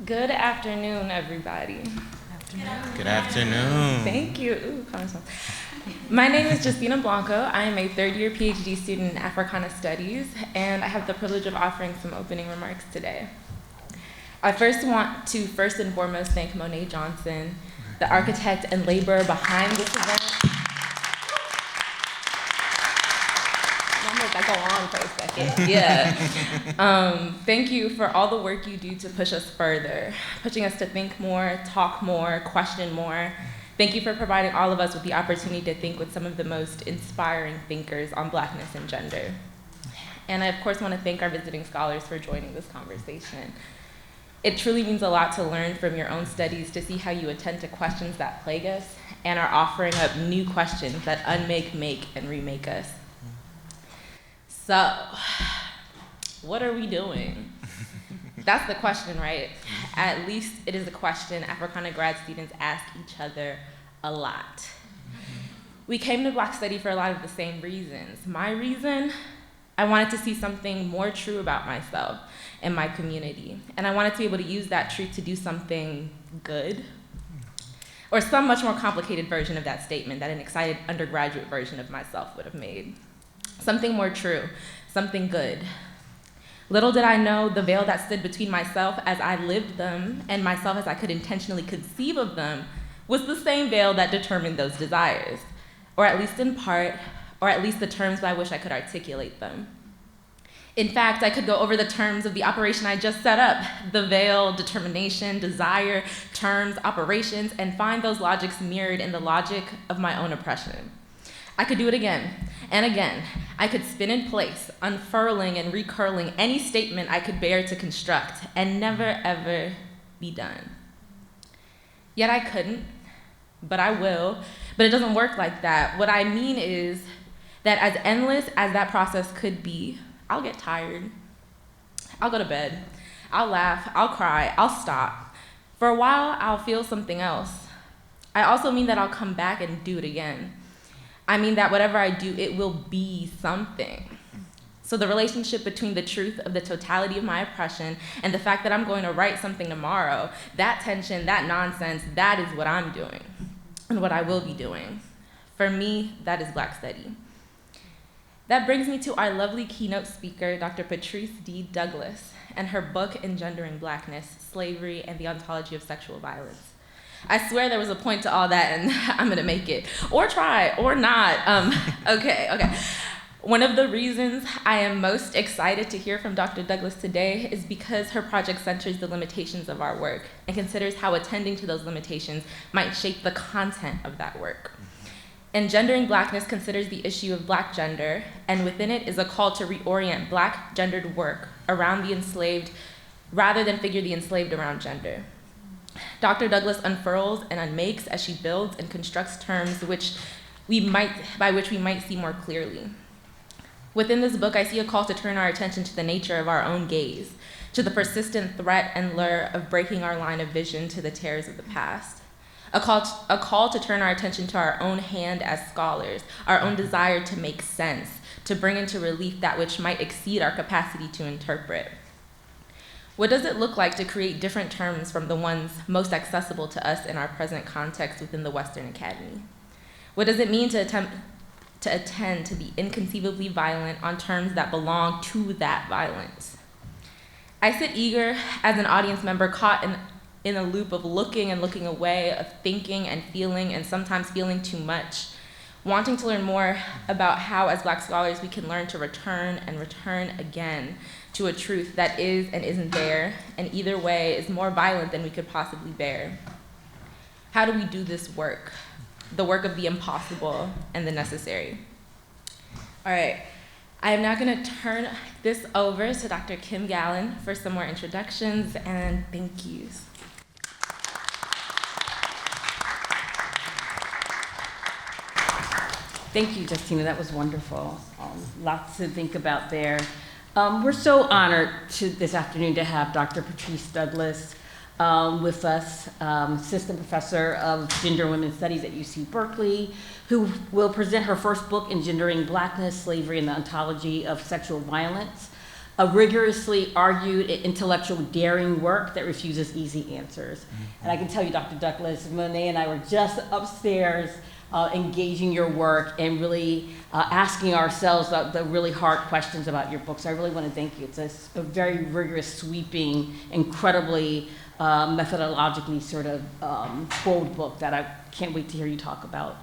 Good afternoon, everybody. Good afternoon. Thank you. Ooh, my name is Justina Blanco. I am a third-year PhD student in Africana Studies, and I have the privilege of offering some opening remarks today. I want to first and foremost thank Monet Johnson, the architect and laborer behind this event. I go on for a second. Yeah. Thank you for all the work you do to push us further, pushing us to think more, talk more, question more. Thank you for providing all of us with the opportunity to think with some of the most inspiring thinkers on Blackness and gender. And I, of course, want to thank our visiting scholars for joining this conversation. It truly means a lot to learn from your own studies, to see how you attend to questions that plague us and are offering up new questions that unmake, make, and remake us. So, what are we doing? That's the question, right? At least it is a question Africana grad students ask each other a lot. We came to Black Study for a lot of the same reasons. My reason, I wanted to see something more true about myself and my community. And I wanted to be able to use that truth to do something good, or some much more complicated version of that statement that an excited undergraduate version of myself would have made. Something more true, something good. Little did I know the veil that stood between myself as I lived them and myself as I could intentionally conceive of them was the same veil that determined those desires, or at least in part, or at least the terms by which I could articulate them. In fact, I could go over the terms of the operation I just set up, the veil, determination, desire, terms, operations, and find those logics mirrored in the logic of my own oppression. I could do it again and again. I could spin in place, unfurling and recurling any statement I could bear to construct, and never, ever be done. Yet I couldn't, but I will. But it doesn't work like that. What I mean is that as endless as that process could be, I'll get tired. I'll go to bed. I'll laugh. I'll cry. I'll stop. For a while, I'll feel something else. I also mean that I'll come back and do it again. I mean that whatever I do, it will be something. So the relationship between the truth of the totality of my oppression and the fact that I'm going to write something tomorrow, that tension, that nonsense, that is what I'm doing and what I will be doing. For me, that is Black Study. That brings me to our lovely keynote speaker, Dr. Patrice D. Douglas, and her book, Engendering Blackness, Slavery and the Ontology of Sexual Violence. I swear there was a point to all that, and I'm gonna make it. Or try, or not. Okay. One of the reasons I am most excited to hear from Dr. Douglas today is because her project centers the limitations of our work and considers how attending to those limitations might shape the content of that work. Engendering Blackness considers the issue of Black gender, and within it is a call to reorient Black gendered work around the enslaved rather than figure the enslaved around gender. Dr. Douglas unfurls and unmakes as she builds and constructs terms by which we might see more clearly. Within this book, I see a call to turn our attention to the nature of our own gaze, to the persistent threat and lure of breaking our line of vision to the terrors of the past. A call to turn our attention to our own hand as scholars, our own desire to make sense, to bring into relief that which might exceed our capacity to interpret. What does it look like to create different terms from the ones most accessible to us in our present context within the Western Academy? What does it mean to attempt to attend to the inconceivably violent on terms that belong to that violence? I sit eager as an audience member caught in a loop of looking and looking away, of thinking and sometimes feeling too much, wanting to learn more about how as Black scholars we can learn to return and return again to a truth that is and isn't there, and either way is more violent than we could possibly bear. How do we do this work? The work of the impossible and the necessary. All right, I am now gonna turn this over to Dr. Kim Gallen for some more introductions and thank yous. Thank you, Justina, that was wonderful. Lots to think about there. We're so honored this afternoon to have Dr. Patrice Douglas with us, Assistant Professor of Gender and Women's Studies at UC Berkeley, who will present her first book, Engendering Blackness, Slavery and the Ontology of Sexual Violence. a rigorously argued intellectual daring work that refuses easy answers. And I can tell you, Dr. Douglas, Monet and I were just upstairs engaging your work and really asking ourselves the really hard questions about your book. So I really want to thank you. It's a very rigorous, sweeping, incredibly methodologically sort of bold book that I can't wait to hear you talk about.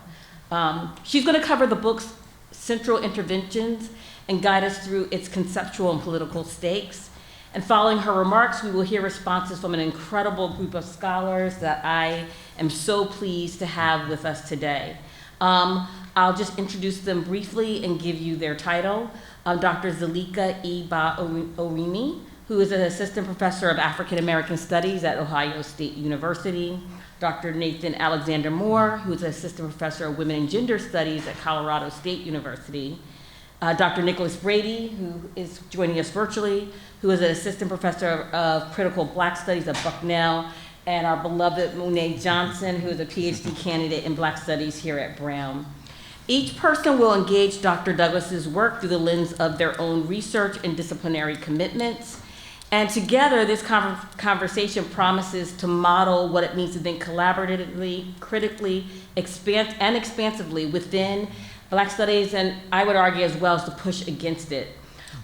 She's going to cover the book's central interventions and guide us through its conceptual and political stakes. And following her remarks, we will hear responses from an incredible group of scholars that I am so pleased to have with us today. I'll just introduce them briefly and give you their title. Dr. Zalika Oimi, who is an assistant professor of African American Studies at Ohio State University. Dr. Nathan Alexander Moore, who is an assistant professor of Women and Gender Studies at Colorado State University. Dr. Nicholas Brady, who is joining us virtually, who is an assistant professor of critical Black studies at Bucknell, and our beloved Monet Johnson, who is a PhD candidate in Black studies here at Brown. Each person will engage Dr. Douglas's work through the lens of their own research and disciplinary commitments. And together, this conversation promises to model what it means to think collaboratively, critically, and expansively within Black studies, and I would argue as well as to push against it.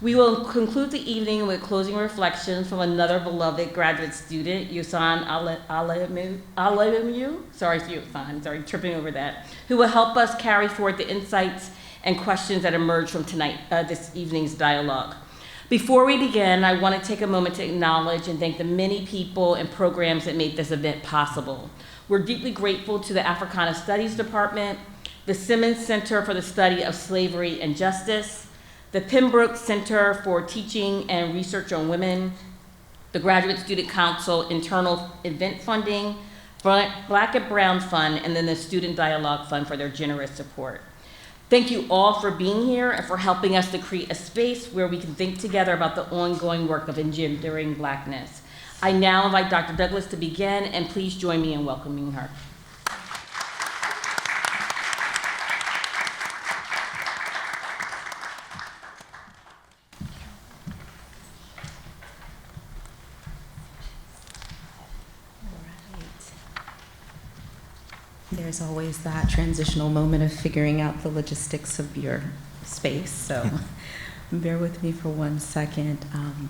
We will conclude the evening with closing reflections from another beloved graduate student, Yusan Alemu, sorry, tripping over that, who will help us carry forward the insights and questions that emerge from this evening's dialogue. Before we begin, I want to take a moment to acknowledge and thank the many people and programs that made this event possible. We're deeply grateful to the Africana Studies Department, the Simmons Center for the Study of Slavery and Justice, the Pembroke Center for Teaching and Research on Women, the Graduate Student Council Internal Event Funding, Black and Brown Fund, and then the Student Dialogue Fund for their generous support. Thank you all for being here and for helping us to create a space where we can think together about the ongoing work of engendering Blackness. I now invite Dr. Douglas to begin, and please join me in welcoming her. There's always that transitional moment of figuring out the logistics of your space, so bear with me for 1 second.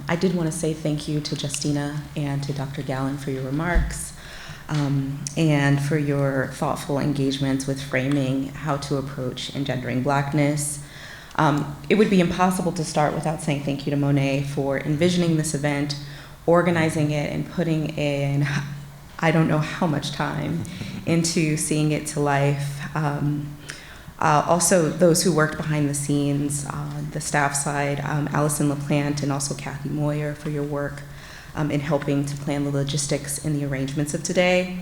I did want to say thank you to Justina and to Dr. Gallen for your remarks and for your thoughtful engagements with framing how to approach engendering Blackness. It would be impossible to start without saying thank you to Monet for envisioning this event, organizing it, and putting in I don't know how much time into seeing it to life. Also, those who worked behind the scenes, the staff side, Allison LaPlante and also Kathy Moyer for your work in helping to plan the logistics and the arrangements of today.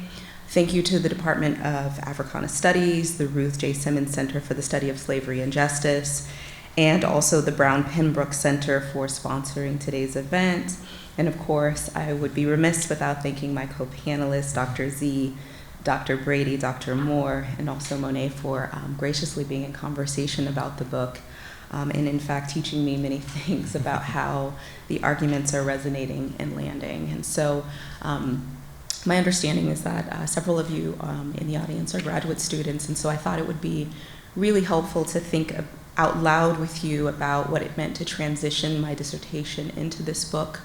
Thank you to the Department of Africana Studies, the Ruth J. Simmons Center for the Study of Slavery and Justice, and also the Brown Pembroke Center for sponsoring today's event. And of course, I would be remiss without thanking my co-panelists, Dr. Z, Dr. Brady, Dr. Moore, and also Monet for graciously being in conversation about the book, and in fact teaching me many things about how the arguments are resonating and landing. And so my understanding is that several of you in the audience are graduate students, and so I thought it would be really helpful to think out loud with you about what it meant to transition my dissertation into this book.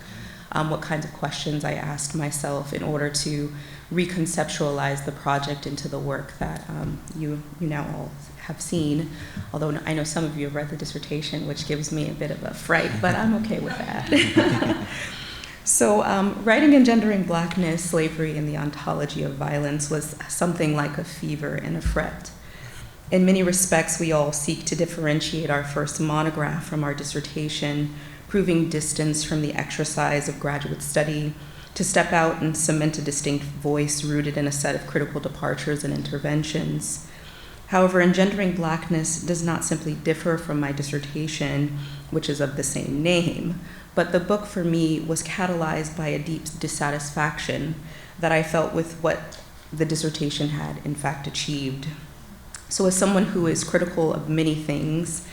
What kinds of questions I asked myself in order to reconceptualize the project into the work that you now all have seen, although I know some of you have read the dissertation, which gives me a bit of a fright, but I'm okay with that. So writing Engendering Blackness, Slavery, and the Ontology of Violence was something like a fever and a fret. In many respects, we all seek to differentiate our first monograph from our dissertation, proving distance from the exercise of graduate study, to step out and cement a distinct voice rooted in a set of critical departures and interventions. However, Engendering Blackness does not simply differ from my dissertation, which is of the same name, but the book for me was catalyzed by a deep dissatisfaction that I felt with what the dissertation had in fact achieved. So as someone who is critical of many things,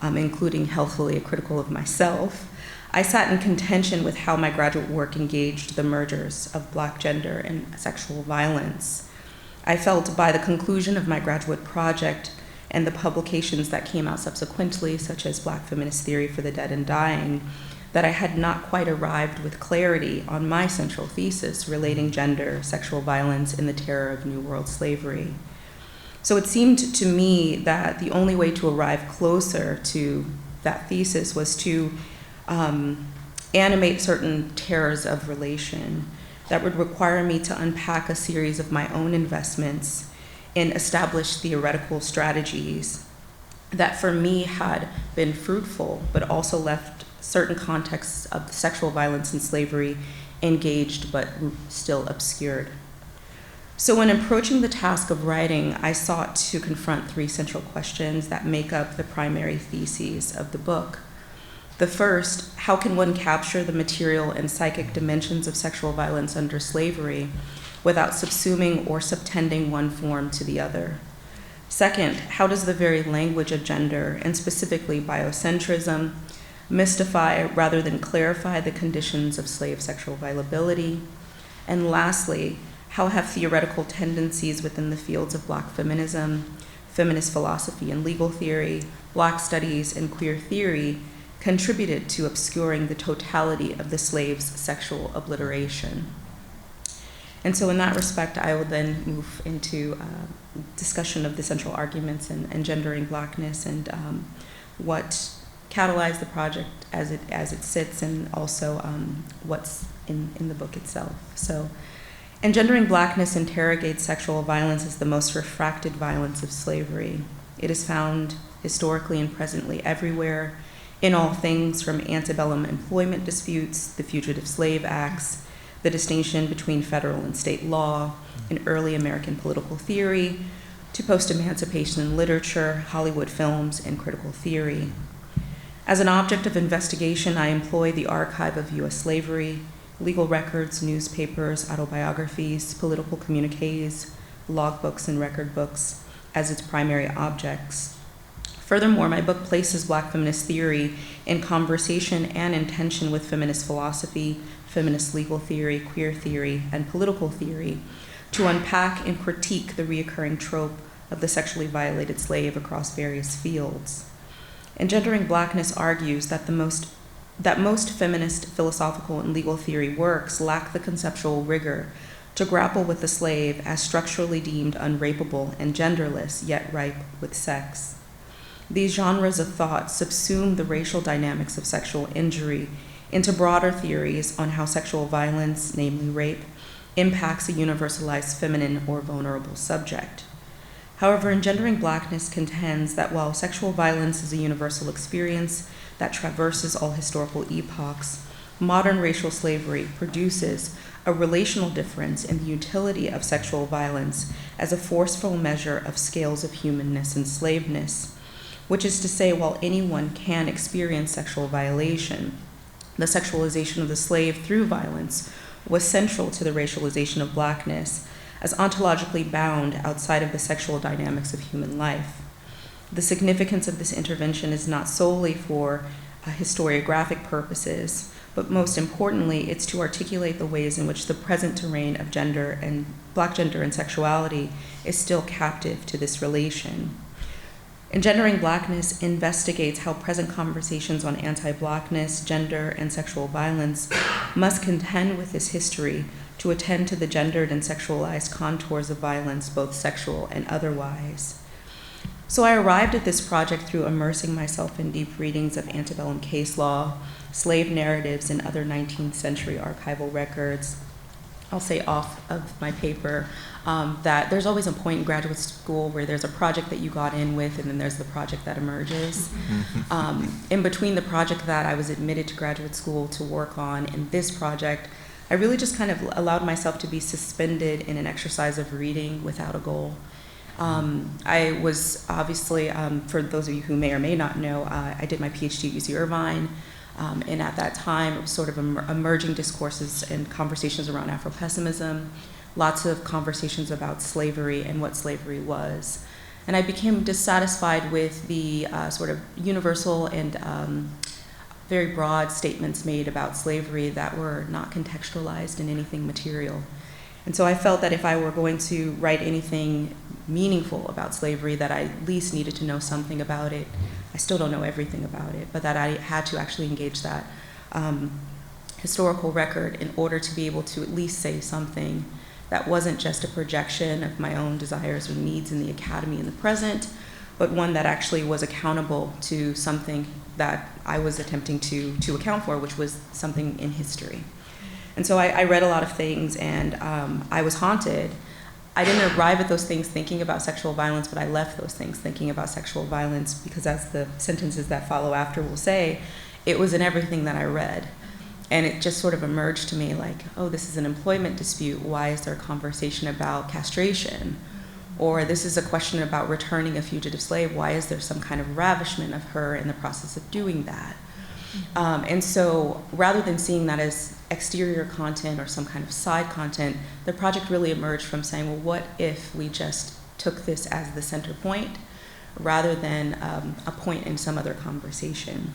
including healthfully critical of myself, I sat in contention with how my graduate work engaged the mergers of Black gender and sexual violence. I felt by the conclusion of my graduate project and the publications that came out subsequently, such as Black Feminist Theory for the Dead and Dying, that I had not quite arrived with clarity on my central thesis relating gender, sexual violence, and the terror of New World slavery. So it seemed to me that the only way to arrive closer to that thesis was to animate certain terrors of relation that would require me to unpack a series of my own investments in established theoretical strategies that for me had been fruitful, but also left certain contexts of sexual violence and slavery engaged but still obscured. So when approaching the task of writing, I sought to confront three central questions that make up the primary theses of the book. The first, how can one capture the material and psychic dimensions of sexual violence under slavery without subsuming or subtending one form to the other? Second, how does the very language of gender, and specifically biocentrism, mystify rather than clarify the conditions of slave sexual viability? And lastly, how have theoretical tendencies within the fields of Black feminism, feminist philosophy and legal theory, Black studies, and queer theory contributed to obscuring the totality of the slave's sexual obliteration? And so in that respect, I will then move into discussion of the central arguments in Engendering Blackness and what catalyzed the project as it sits, and also what's in the book itself. So Engendering Blackness interrogates sexual violence as the most refracted violence of slavery. It is found historically and presently everywhere, in all things from antebellum employment disputes, the Fugitive Slave Acts, the distinction between federal and state law, in early American political theory, to post-emancipation literature, Hollywood films, and critical theory. As an object of investigation, I employ the archive of U.S. slavery, legal records, newspapers, autobiographies, political communiques, logbooks, and record books as its primary objects. Furthermore, my book places Black feminist theory in conversation and in tension with feminist philosophy, feminist legal theory, queer theory, and political theory to unpack and critique the reoccurring trope of the sexually violated slave across various fields. Engendering Blackness argues that most feminist philosophical and legal theory works lack the conceptual rigor to grapple with the slave as structurally deemed unrapeable and genderless, yet ripe with sex. These genres of thought subsume the racial dynamics of sexual injury into broader theories on how sexual violence, namely rape, impacts a universalized feminine or vulnerable subject. However, Engendering Blackness contends that while sexual violence is a universal experience that traverses all historical epochs, modern racial slavery produces a relational difference in the utility of sexual violence as a forceful measure of scales of humanness and slaveness, which is to say, while anyone can experience sexual violation, the sexualization of the slave through violence was central to the racialization of Blackness as ontologically bound outside of the sexual dynamics of human life. The significance of this intervention is not solely for historiographic purposes, but most importantly, it's to articulate the ways in which the present terrain of gender and Black gender and sexuality is still captive to this relation. Engendering Blackness investigates how present conversations on anti-Blackness, gender, and sexual violence must contend with this history to attend to the gendered and sexualized contours of violence, both sexual and otherwise. So I arrived at this project through immersing myself in deep readings of antebellum case law, slave narratives, and other 19th century archival records. I'll say off of my paper that there's always a point in graduate school where there's a project that you got in with, and then there's the project that emerges. In between the project that I was admitted to graduate school to work on and this project, I really just kind of allowed myself to be suspended in an exercise of reading without a goal. I was obviously, for those of you who may or may not know, I did my PhD at UC Irvine. And at that time, it was sort of emerging discourses and conversations around Afro-pessimism, lots of conversations about slavery and what slavery was. And I became dissatisfied with the sort of universal and very broad statements made about slavery that were not contextualized in anything material. And so I felt that if I were going to write anything meaningful about slavery, that I at least needed to know something about it. I still don't know everything about it, but that I had to actually engage that historical record in order to be able to at least say something that wasn't just a projection of my own desires or needs in the academy in the present, but one that actually was accountable to something that I was attempting to account for, which was something in history. And so I read a lot of things, and I was haunted. I didn't arrive at those things thinking about sexual violence, but I left those things thinking about sexual violence because, as the sentences that follow after will say, it was in everything that I read. And it just sort of emerged to me like, oh, this is an employment dispute. Why is there a conversation about castration? Or this is a question about returning a fugitive slave. Why is there some kind of ravishment of her in the process of doing that? And so rather than seeing that as exterior content or some kind of side content, the project really emerged from saying, well, what if we just took this as the center point rather than a point in some other conversation?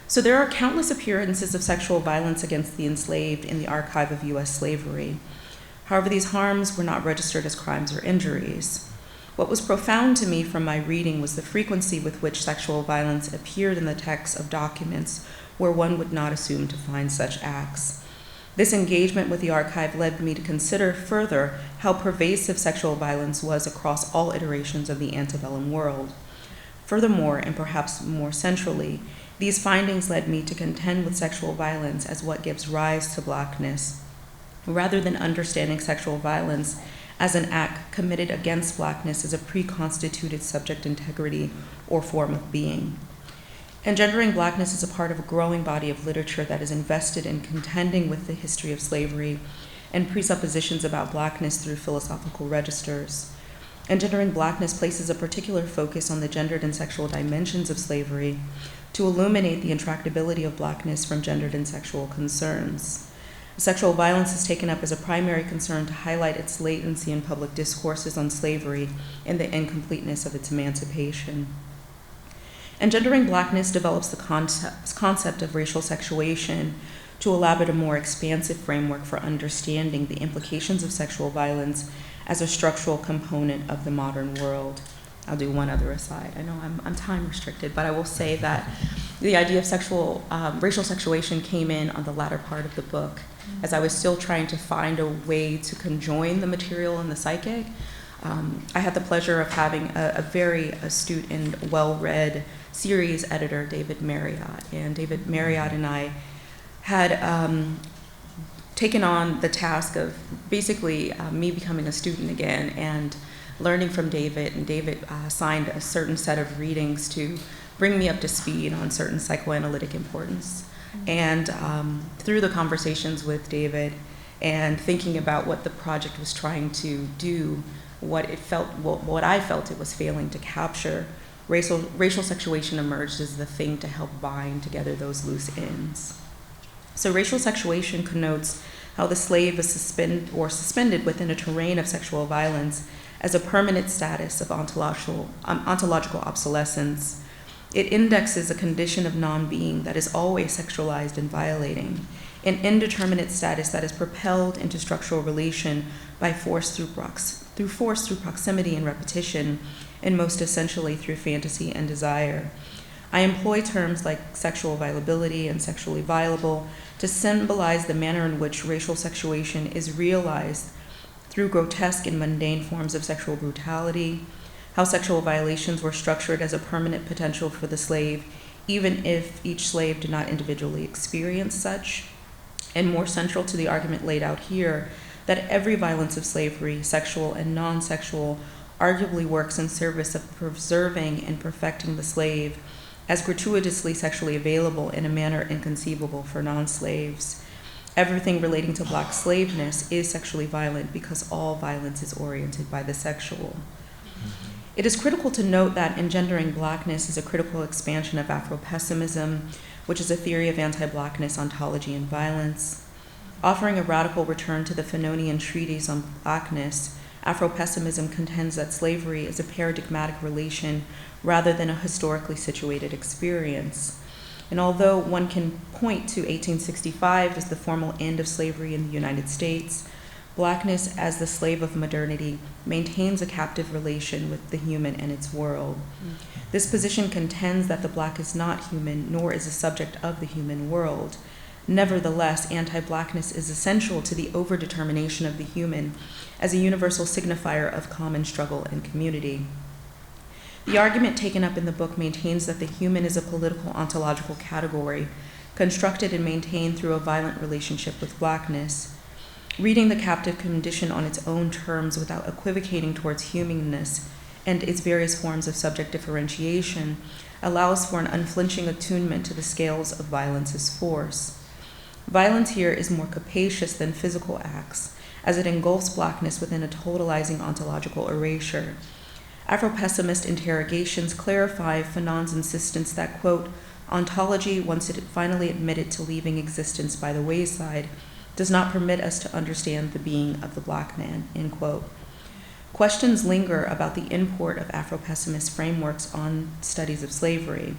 So there are countless appearances of sexual violence against the enslaved in the archive of US slavery. However, these harms were not registered as crimes or injuries. What was profound to me from my reading was the frequency with which sexual violence appeared in the texts of documents where one would not assume to find such acts. This engagement with the archive led me to consider further how pervasive sexual violence was across all iterations of the antebellum world. Furthermore, and perhaps more centrally, these findings led me to contend with sexual violence as what gives rise to Blackness, rather than understanding sexual violence as an act committed against Blackness as a pre-constituted subject integrity or form of being. Engendering Blackness is a part of a growing body of literature that is invested in contending with the history of slavery and presuppositions about Blackness through philosophical registers. Engendering Blackness places a particular focus on the gendered and sexual dimensions of slavery to illuminate the intractability of Blackness from gendered and sexual concerns. Sexual violence is taken up as a primary concern to highlight its latency in public discourses on slavery and the incompleteness of its emancipation. Engendering Blackness develops the concept of racial sexuation to elaborate a more expansive framework for understanding the implications of sexual violence as a structural component of the modern world. I'll do one other aside. I know I'm time restricted, but I will say that the idea of racial sexuation came in on the latter part of the book, as I was still trying to find a way to conjoin the material and the psychic. I had the pleasure of having a very astute and well-read series editor, David Marriott. And David Marriott and I had taken on the task of basically me becoming a student again and learning from David. And David assigned a certain set of readings to bring me up to speed on certain psychoanalytic importance. And through the conversations with David and thinking about what the project was trying to do, what I felt it was failing to capture, racial sexuation emerged as the thing to help bind together those loose ends. So racial sexuation connotes how the slave is suspended within a terrain of sexual violence as a permanent status of ontological obsolescence. It indexes a condition of non-being that is always sexualized and violating, an indeterminate status that is propelled into structural relation by force through proximity and repetition, and most essentially through fantasy and desire. I employ terms like sexual viability and sexually violable to symbolize the manner in which racial sexuation is realized through grotesque and mundane forms of sexual brutality, how sexual violations were structured as a permanent potential for the slave, even if each slave did not individually experience such, and more central to the argument laid out here, that every violence of slavery, sexual and non-sexual, arguably works in service of preserving and perfecting the slave as gratuitously sexually available in a manner inconceivable for non-slaves. Everything relating to Black slaveness is sexually violent because all violence is oriented by the sexual. It is critical to note that Engendering Blackness is a critical expansion of Afro-pessimism, which is a theory of anti-Blackness ontology and violence. Offering a radical return to the Fanonian treatise on Blackness, Afro-pessimism contends that slavery is a paradigmatic relation rather than a historically situated experience. And although one can point to 1865 as the formal end of slavery in the United States, Blackness as the slave of modernity maintains a captive relation with the human and its world. This position contends that the Black is not human, nor is a subject of the human world. Nevertheless, anti-Blackness is essential to the overdetermination of the human as a universal signifier of common struggle and community. The argument taken up in the book maintains that the human is a political ontological category, constructed and maintained through a violent relationship with Blackness. Reading the captive condition on its own terms without equivocating towards humanness and its various forms of subject differentiation allows for an unflinching attunement to the scales of violence as force. Violence here is more capacious than physical acts, as it engulfs Blackness within a totalizing ontological erasure. Afro-pessimist interrogations clarify Fanon's insistence that, quote, ontology, once it finally admitted to leaving existence by the wayside, does not permit us to understand the being of the Black man, end quote. Questions linger about the import of Afro-pessimist frameworks on studies of slavery.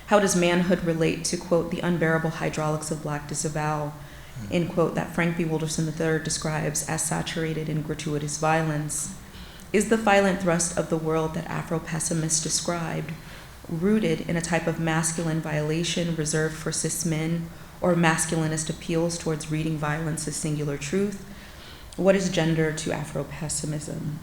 How does manhood relate to, quote, the unbearable hydraulics of Black disavowal, end quote, that Frank B. Wilderson III describes as saturated in gratuitous violence? Is the violent thrust of the world that Afro-pessimists described rooted in a type of masculine violation reserved for cis men, or masculinist appeals towards reading violence as singular truth? What is gender to Afro-pessimism?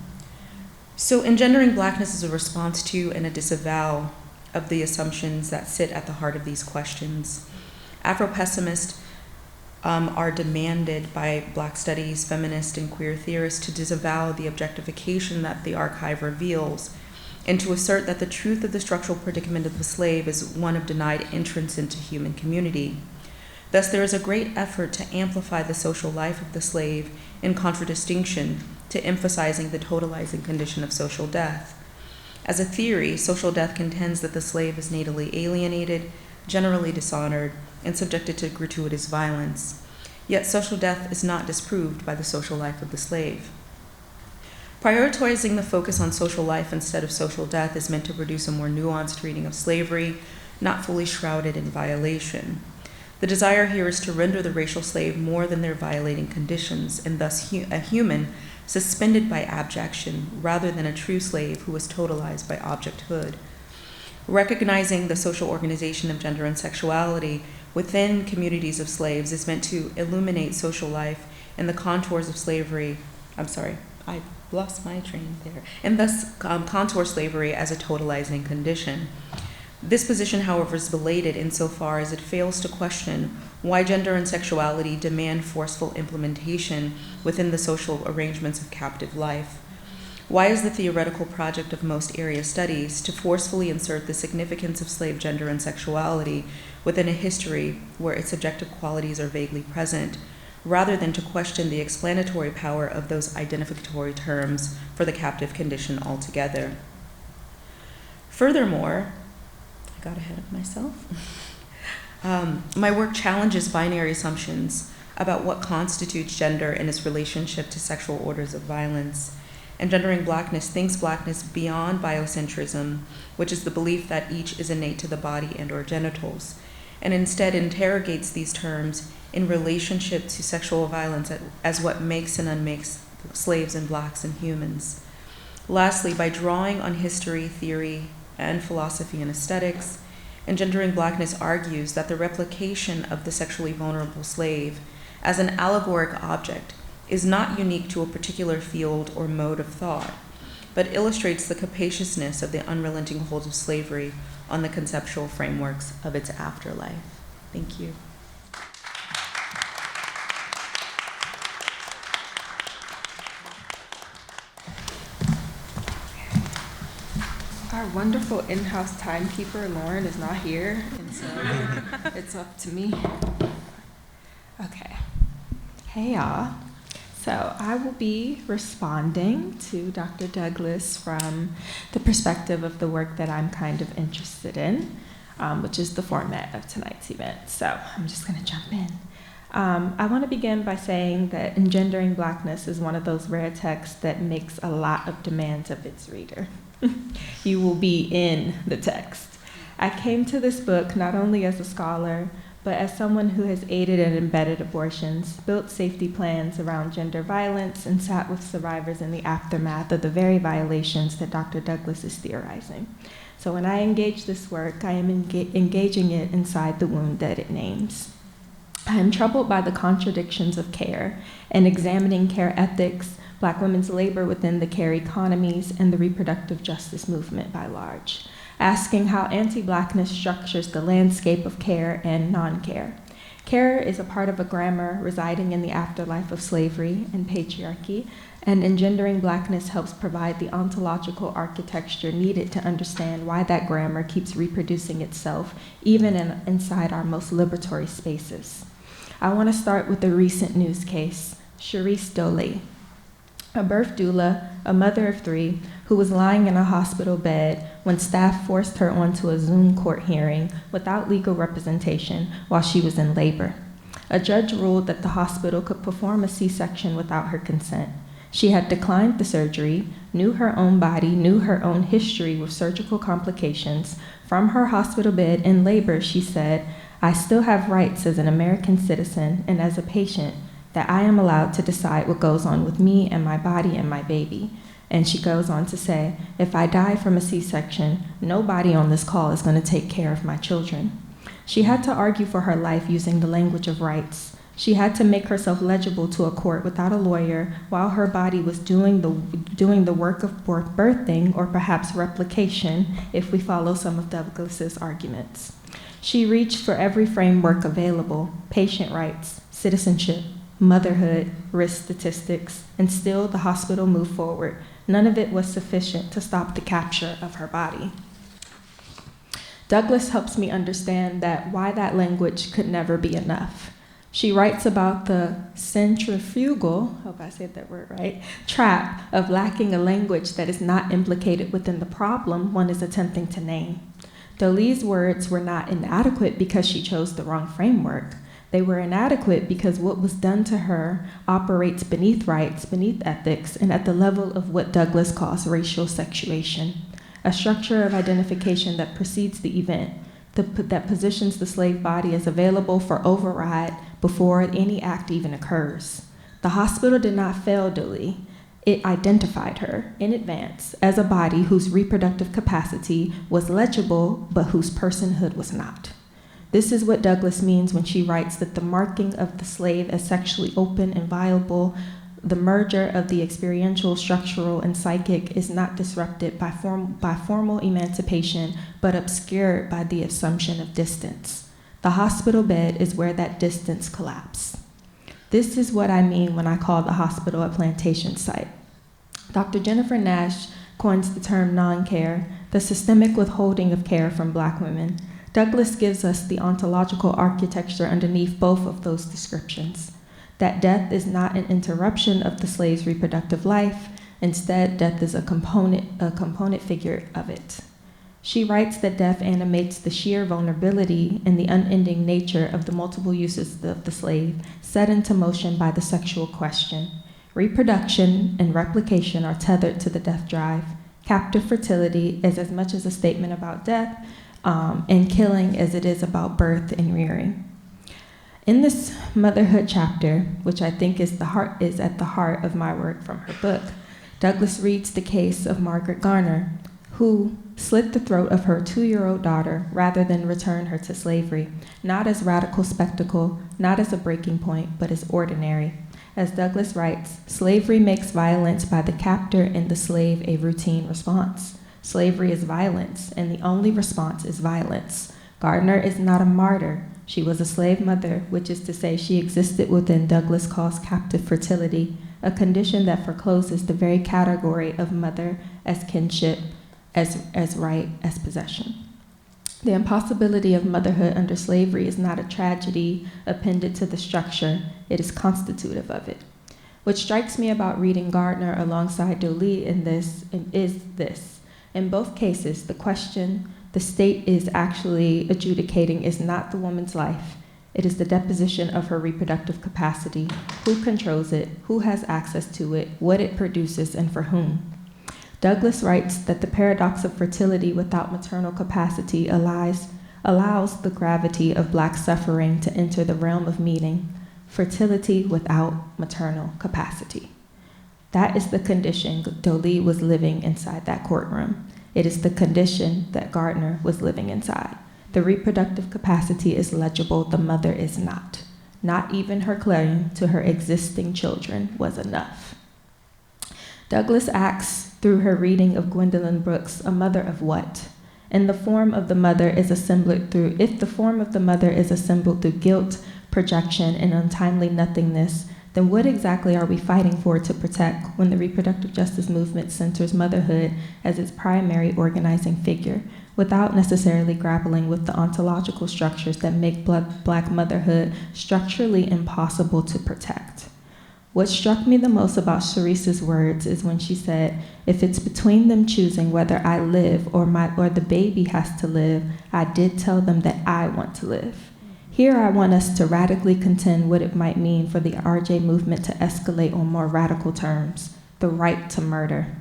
So Engendering Blackness is a response to and a disavowal of the assumptions that sit at the heart of these questions. Afro-pessimists are demanded by Black studies, feminist, and queer theorists to disavow the objectification that the archive reveals and to assert that the truth of the structural predicament of the slave is one of denied entrance into human community. Thus, there is a great effort to amplify the social life of the slave in contradistinction to emphasizing the totalizing condition of social death. As a theory, social death contends that the slave is natally alienated, generally dishonored, and subjected to gratuitous violence. Yet social death is not disproved by the social life of the slave. Prioritizing the focus on social life instead of social death is meant to produce a more nuanced reading of slavery, not fully shrouded in violation. The desire here is to render the racial slave more than their violating conditions, and thus a human suspended by abjection, rather than a true slave who was totalized by objecthood. Recognizing the social organization of gender and sexuality within communities of slaves is meant to illuminate social life and the contours of slavery. I lost my train there. And thus contour slavery as a totalizing condition. This position, however, is belated insofar as it fails to question why gender and sexuality demand forceful implementation within the social arrangements of captive life. Why is the theoretical project of most area studies to forcefully insert the significance of slave gender and sexuality within a history where its subjective qualities are vaguely present, rather than to question the explanatory power of those identificatory terms for the captive condition altogether? Furthermore, I got ahead of myself. My work challenges binary assumptions about what constitutes gender and its relationship to sexual orders of violence. Engendering Blackness thinks Blackness beyond biocentrism, which is the belief that each is innate to the body and/or genitals, and instead interrogates these terms in relationship to sexual violence as what makes and unmakes slaves and Blacks and humans. Lastly, by drawing on history, theory, and philosophy and aesthetics, Engendering Blackness argues that the replication of the sexually vulnerable slave as an allegoric object is not unique to a particular field or mode of thought, but illustrates the capaciousness of the unrelenting hold of slavery on the conceptual frameworks of its afterlife. Thank you. Our wonderful in-house timekeeper, Lauren, is not here, and so it's up to me. Okay. Hey, y'all. So I will be responding to Dr. Douglas from the perspective of the work that I'm kind of interested in, which is the format of tonight's event. So I'm just going to jump in. I want to begin by saying that Engendering Blackness is one of those rare texts that makes a lot of demands of its reader. You will be in the text. I came to this book not only as a scholar, but as someone who has aided and embedded abortions, built safety plans around gender violence, and sat with survivors in the aftermath of the very violations that Dr. Douglas is theorizing. So when I engage this work, I am engaging it inside the wound that it names. I am troubled by the contradictions of care and examining care ethics, Black women's labor within the care economies, and the reproductive justice movement by large, asking how anti-Blackness structures the landscape of care and non-care. Care is a part of a grammar residing in the afterlife of slavery and patriarchy, and Engendering Blackness helps provide the ontological architecture needed to understand why that grammar keeps reproducing itself, even inside our most liberatory spaces. I want to start with a recent news case, Sharice Dole, a birth doula, a mother of 3, who was lying in a hospital bed when staff forced her onto a Zoom court hearing without legal representation while she was in labor. A judge ruled that the hospital could perform a C-section without her consent. She had declined the surgery, knew her own body, knew her own history with surgical complications. From her hospital bed in labor, she said, "I still have rights as an American citizen and as a patient, that I am allowed to decide what goes on with me and my body and my baby." And she goes on to say, "If I die from a C-section, nobody on this call is going to take care of my children." She had to argue for her life using the language of rights. She had to make herself legible to a court without a lawyer while her body was doing the work of birthing, or perhaps replication, if we follow some of Douglas's arguments. She reached for every framework available: patient rights, citizenship, motherhood, risk statistics, and still the hospital moved forward. None of it was sufficient to stop the capture of her body. Douglas helps me understand why that language could never be enough. She writes about the centrifugal, hope I said that word right, trap of lacking a language that is not implicated within the problem one is attempting to name. Dole's words were not inadequate because she chose the wrong framework. They were inadequate because what was done to her operates beneath rights, beneath ethics, and at the level of what Douglas calls racial sexuation, a structure of identification that precedes the event, that positions the slave body as available for override before any act even occurs. The hospital did not fail Dole. It identified her in advance as a body whose reproductive capacity was legible, but whose personhood was not. This is what Douglas means when she writes that the marking of the slave as sexually open and viable, the merger of the experiential, structural, and psychic is not disrupted by formal emancipation, but obscured by the assumption of distance. The hospital bed is where that distance collapsed. This is what I mean when I call the hospital a plantation site. Dr. Jennifer Nash coins the term non-care, the systemic withholding of care from Black women. Douglas gives us the ontological architecture underneath both of those descriptions, that death is not an interruption of the slave's reproductive life. Instead, death is a component figure of it. She writes that death animates the sheer vulnerability and the unending nature of the multiple uses of the slave set into motion by the sexual question. Reproduction and replication are tethered to the death drive. Captive fertility is as much as a statement about death, and killing as it is about birth and rearing. In this motherhood chapter, which I think is at the heart of my work from her book, Douglas reads the case of Margaret Garner, who slit the throat of her 2-year-old daughter rather than return her to slavery, not as radical spectacle, not as a breaking point, but as ordinary. As Douglas writes, slavery makes violence by the captor and the slave a routine response. Slavery is violence, and the only response is violence. Gardner is not a martyr. She was a slave mother, which is to say she existed within Douglas calls captive fertility, a condition that forecloses the very category of mother as kinship, as right, as possession. The impossibility of motherhood under slavery is not a tragedy appended to the structure, it is constitutive of it. What strikes me about reading Gardner alongside Dole is this. In both cases, the question the state is actually adjudicating is not the woman's life. It is the deposition of her reproductive capacity, who controls it, who has access to it, what it produces, and for whom. Douglas writes that the paradox of fertility without maternal capacity allows the gravity of Black suffering to enter the realm of meaning, fertility without maternal capacity. That is the condition Dolly was living inside that courtroom. It is the condition that Gardner was living inside. The reproductive capacity is legible, the mother is not. Not even her claim to her existing children was enough. Douglas asks, through her reading of Gwendolyn Brooks, a mother of what? If the form of the mother is assembled through guilt, projection, and untimely nothingness, then what exactly are we fighting for to protect when the reproductive justice movement centers motherhood as its primary organizing figure, without necessarily grappling with the ontological structures that make Black motherhood structurally impossible to protect? What struck me the most about Sharice's words is when she said, if it's between them choosing whether I live or the baby has to live, I did tell them that I want to live. Here I want us to radically contend what it might mean for the RJ movement to escalate on more radical terms, the right to murder,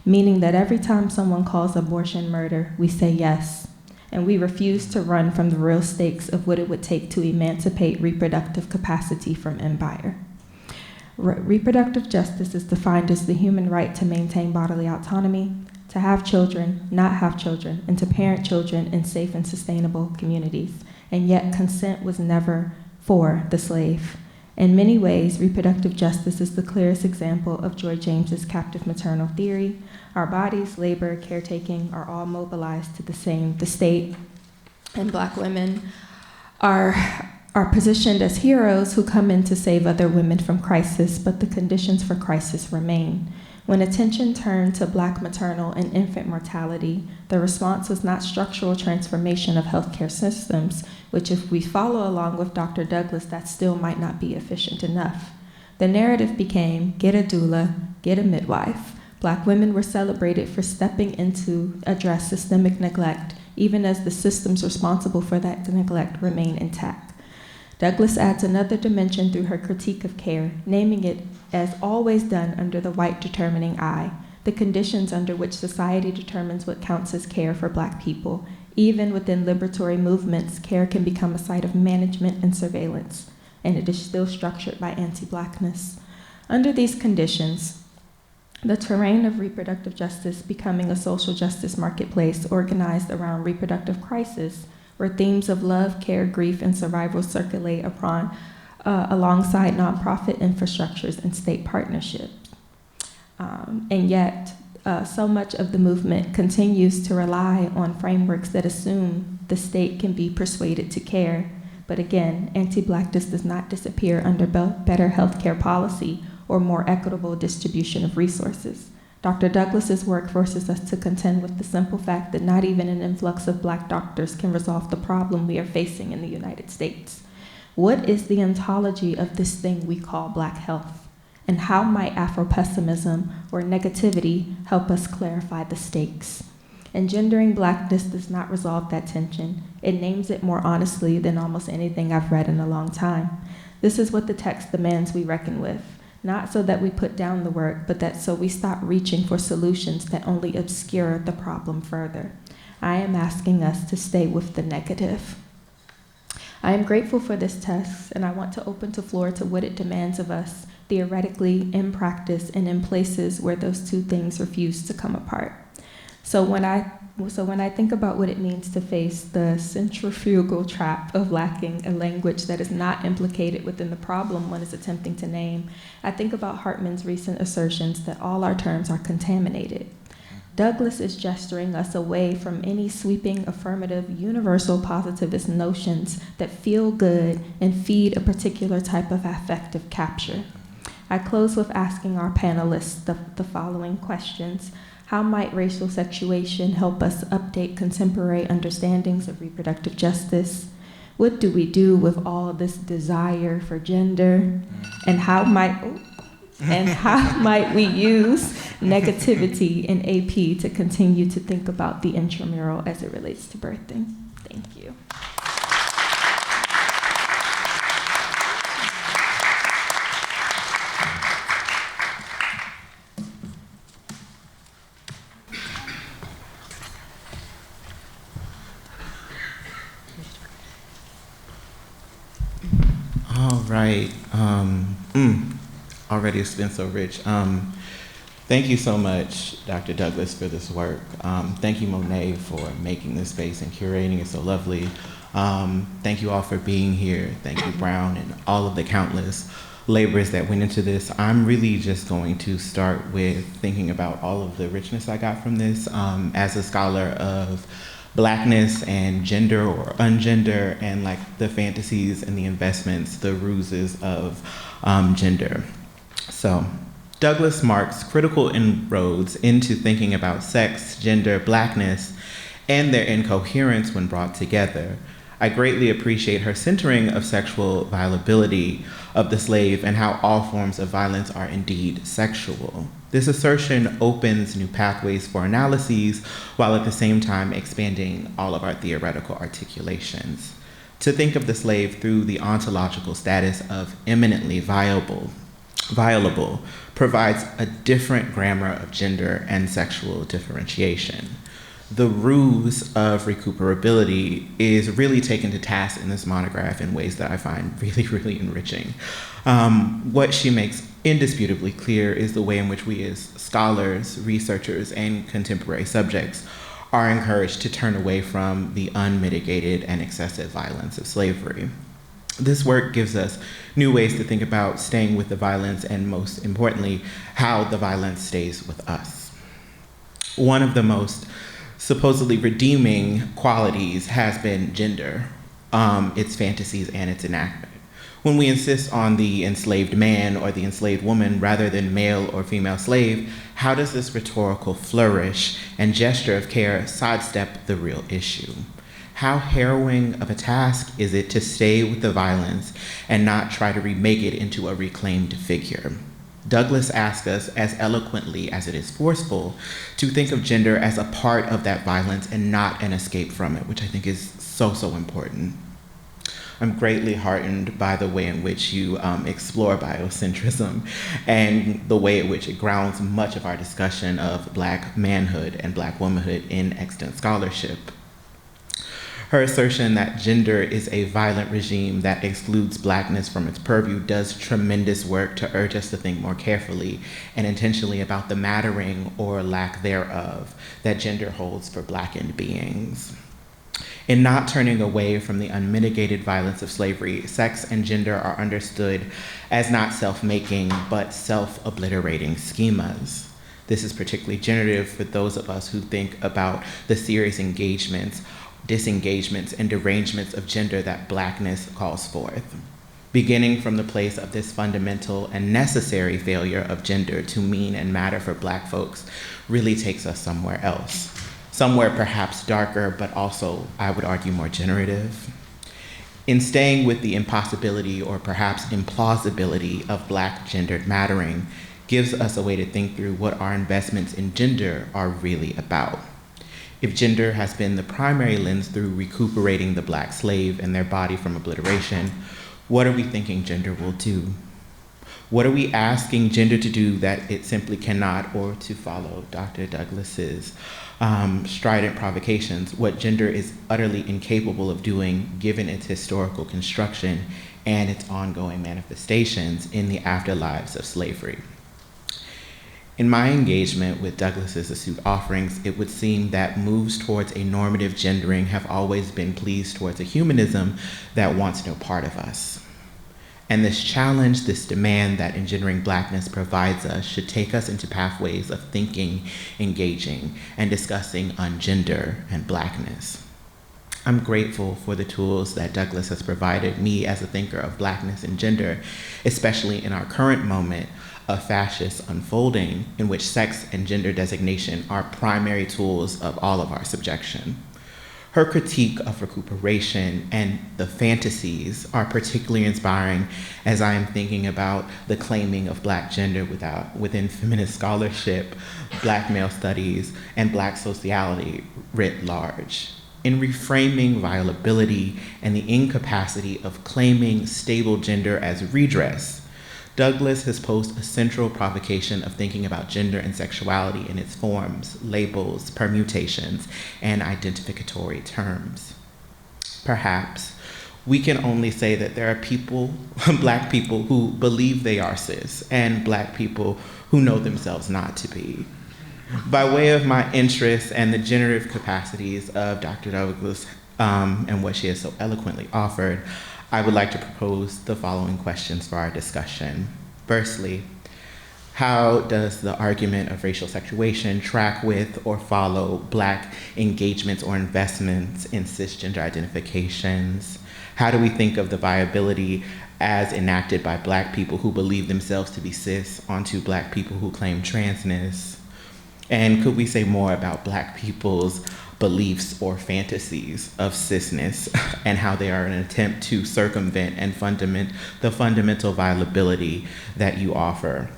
meaning that every time someone calls abortion murder, we say yes, and we refuse to run from the real stakes of what it would take to emancipate reproductive capacity from empire. Reproductive justice is defined as the human right to maintain bodily autonomy, to have children, not have children, and to parent children in safe and sustainable communities. And yet consent was never for the slave. In many ways, reproductive justice is the clearest example of Joy James's captive maternal theory. Our bodies, labor, caretaking are all mobilized to the state, and Black women are positioned as heroes who come in to save other women from crisis, but the conditions for crisis remain. When attention turned to Black maternal and infant mortality, the response was not structural transformation of healthcare systems, which if we follow along with Dr. Douglas, that still might not be efficient enough. The narrative became, get a doula, get a midwife. Black women were celebrated for stepping in to address systemic neglect, even as the systems responsible for that neglect remain intact. Douglas adds another dimension through her critique of care, naming it as always done under the white determining eye, the conditions under which society determines what counts as care for Black people. Even within liberatory movements, care can become a site of management and surveillance, and it is still structured by anti-Blackness. Under these conditions, the terrain of reproductive justice becoming a social justice marketplace organized around reproductive crisis, where themes of love, care, grief, and survival circulate alongside nonprofit infrastructures and state partnerships. And yet, so much of the movement continues to rely on frameworks that assume the state can be persuaded to care. But again, anti-Blackness does not disappear under better healthcare policy or more equitable distribution of resources. Dr. Douglas's work forces us to contend with the simple fact that not even an influx of Black doctors can resolve the problem we are facing in the United States. What is the ontology of this thing we call Black health? And how might Afro-pessimism or negativity help us clarify the stakes? Engendering Blackness does not resolve that tension. It names it more honestly than almost anything I've read in a long time. This is what the text demands we reckon with. Not so that we put down the work, but that so we stop reaching for solutions that only obscure the problem further. I am asking us to stay with the negative. I am grateful for this text, and I want to open the floor to what it demands of us, theoretically, in practice, and in places where those two things refuse to come apart. So when I think about what it means to face the centrifugal trap of lacking a language that is not implicated within the problem one is attempting to name, I think about Hartman's recent assertions that all our terms are contaminated. Douglas is gesturing us away from any sweeping, affirmative, universal positivist notions that feel good and feed a particular type of affective capture. I close with asking our panelists the following questions. How might racial sexuation help us update contemporary understandings of reproductive justice? What do we do with all this desire for gender? And how might we use negativity in AP to continue to think about the intramural as it relates to birthing? Thank you. right. Already it's been so rich. Thank you so much, Dr. Douglas, for this work. Thank you, Monet, for making this space and curating it so lovely. Thank you all for being here. Thank you, Brown, and all of the countless labors that went into this. I'm really just going to start with thinking about all of the richness I got from this as a scholar of Blackness and gender or ungender, and like the fantasies and the investments, the ruses of gender. So, Douglas marks critical inroads into thinking about sex, gender, Blackness, and their incoherence when brought together. I greatly appreciate her centering of sexual violability of the slave and how all forms of violence are indeed sexual. This assertion opens new pathways for analyses while at the same time expanding all of our theoretical articulations. To think of the slave through the ontological status of eminently violable provides a different grammar of gender and sexual differentiation. The ruse of recuperability is really taken to task in this monograph in ways that I find really, really enriching. What she makes indisputably clear is the way in which we as scholars, researchers, and contemporary subjects are encouraged to turn away from the unmitigated and excessive violence of slavery. This work gives us new ways to think about staying with the violence and, most importantly, how the violence stays with us. One of the most supposedly redeeming qualities has been gender, its fantasies and its enactment. When we insist on the enslaved man or the enslaved woman rather than male or female slave, how does this rhetorical flourish and gesture of care sidestep the real issue? How harrowing of a task is it to stay with the violence and not try to remake it into a reclaimed figure? Douglas asks us, as eloquently as it is forceful, to think of gender as a part of that violence and not an escape from it, which I think is so, so important. I'm greatly heartened by the way in which you explore biocentrism and the way in which it grounds much of our discussion of Black manhood and Black womanhood in extant scholarship. Her assertion that gender is a violent regime that excludes Blackness from its purview does tremendous work to urge us to think more carefully and intentionally about the mattering or lack thereof that gender holds for Blackened beings. In not turning away from the unmitigated violence of slavery, sex and gender are understood as not self-making, but self-obliterating schemas. This is particularly generative for those of us who think about the serious engagements, disengagements, and derangements of gender that Blackness calls forth. Beginning from the place of this fundamental and necessary failure of gender to mean and matter for Black folks really takes us somewhere else. Somewhere perhaps darker, but also, I would argue, more generative. In staying with the impossibility or perhaps implausibility of Black gendered mattering gives us a way to think through what our investments in gender are really about. If gender has been the primary lens through recuperating the Black slave and their body from obliteration, what are we thinking gender will do? What are we asking gender to do that it simply cannot, or to follow Dr. Douglas's strident provocations, what gender is utterly incapable of doing given its historical construction and its ongoing manifestations in the afterlives of slavery? In my engagement with Douglas's astute offerings, it would seem that moves towards a normative gendering have always been pleased towards a humanism that wants no part of us. And this challenge, this demand that Engendering Blackness provides us should take us into pathways of thinking, engaging, and discussing on gender and Blackness. I'm grateful for the tools that Douglas has provided me as a thinker of Blackness and gender, especially in our current moment of fascist unfolding in which sex and gender designation are primary tools of all of our subjection. Her critique of recuperation and the fantasies are particularly inspiring as I am thinking about the claiming of Black gender within feminist scholarship, Black male studies, and Black sociality writ large. In reframing violability and the incapacity of claiming stable gender as redress, Douglas has posed a central provocation of thinking about gender and sexuality in its forms, labels, permutations, and identificatory terms. Perhaps we can only say that there are people, Black people, who believe they are cis, and Black people who know themselves not to be. By way of my interest and the generative capacities of Dr. Douglas and what she has so eloquently offered, I would like to propose the following questions for our discussion. Firstly, how does the argument of racial sexuation track with or follow Black engagements or investments in cisgender identifications? How do we think of the viability as enacted by Black people who believe themselves to be cis onto Black people who claim transness? And could we say more about Black people's beliefs or fantasies of cisness and how they are an attempt to circumvent and the fundamental violability that you offer?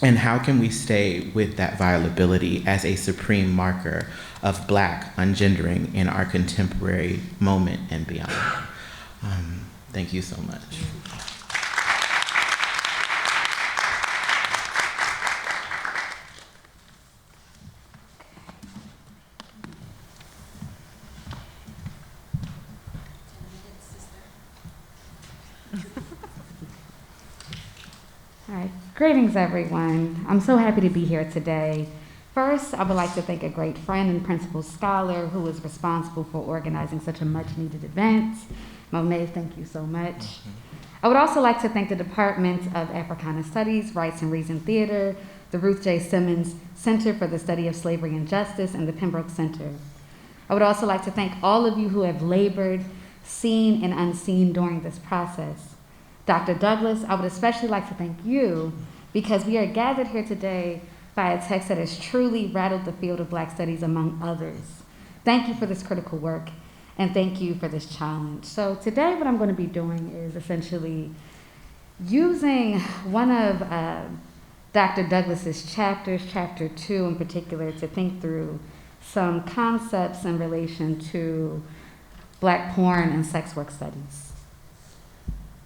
And how can we stay with that violability as a supreme marker of Black ungendering in our contemporary moment and beyond? Thank you so much. All right, greetings everyone. I'm so happy to be here today. First, I would like to thank a great friend and principal scholar who is responsible for organizing such a much needed event. Monet, thank you so much. I would also like to thank the Department of Africana Studies, Rights and Reason Theater, the Ruth J. Simmons Center for the Study of Slavery and Justice, and the Pembroke Center. I would also like to thank all of you who have labored, seen and unseen during this process. Dr. Douglas, I would especially like to thank you because we are gathered here today by a text that has truly rattled the field of Black studies among others. Thank you for this critical work and thank you for this challenge. So today what I'm going to be doing is essentially using one of Dr. Douglas's chapters, chapter 2 in particular, to think through some concepts in relation to Black porn and sex work studies.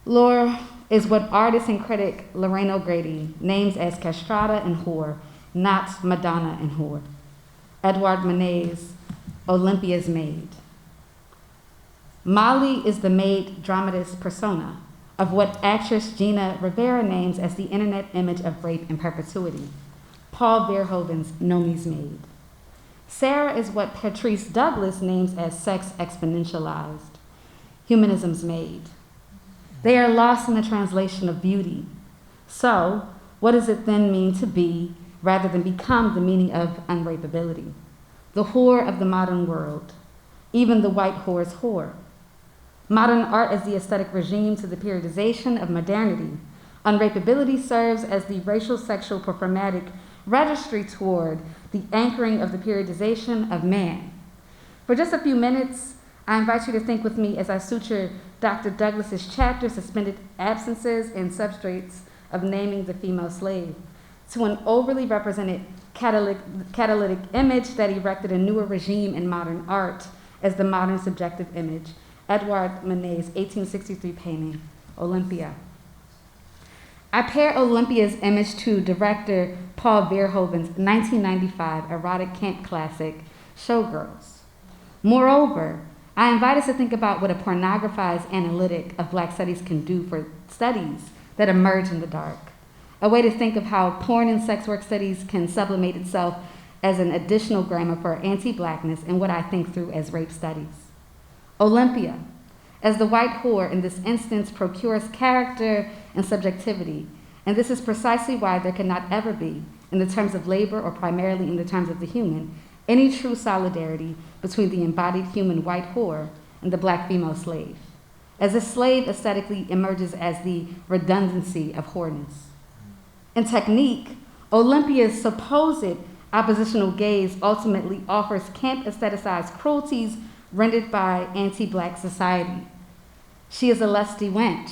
Lore is what artist and critic Lorraine O'Grady names as castrata and whore, not Madonna and whore. Edouard Manet's Olympia's maid. Molly is the maid dramatist persona of what actress Gina Rivera names as the internet image of rape in perpetuity, Paul Verhoeven's Nomi's maid. Sarah is what Patrice Douglas names as sex exponentialized, humanism's maid. They are lost in the translation of beauty. So, what does it then mean to be, rather than become, the meaning of unrapeability? The whore of the modern world, even the white whore's whore. Modern art as the aesthetic regime to the periodization of modernity. Unrapeability serves as the racial sexual performatic registry toward the anchoring of the periodization of man. For just a few minutes, I invite you to think with me as I suture Dr. Douglas's chapter, Suspended Absences and Substrates of Naming the Female Slave, to an overly represented catalytic image that erected a newer regime in modern art as the modern subjective image, Edouard Manet's 1863 painting, Olympia. I pair Olympia's image to director Paul Verhoeven's 1995 erotic camp classic, Showgirls. Moreover, I invite us to think about what a pornographized analytic of Black studies can do for studies that emerge in the dark. A way to think of how porn and sex work studies can sublimate itself as an additional grammar for anti-Blackness and what I think through as rape studies. Olympia, as the white whore in this instance, procures character and subjectivity, and this is precisely why there cannot ever be, in the terms of labor or primarily in the terms of the human, any true solidarity between the embodied human white whore and the Black female slave, as a slave aesthetically emerges as the redundancy of whoreness. In technique, Olympia's supposed oppositional gaze ultimately offers camp aestheticized cruelties rendered by anti-Black society. She is a lusty wench.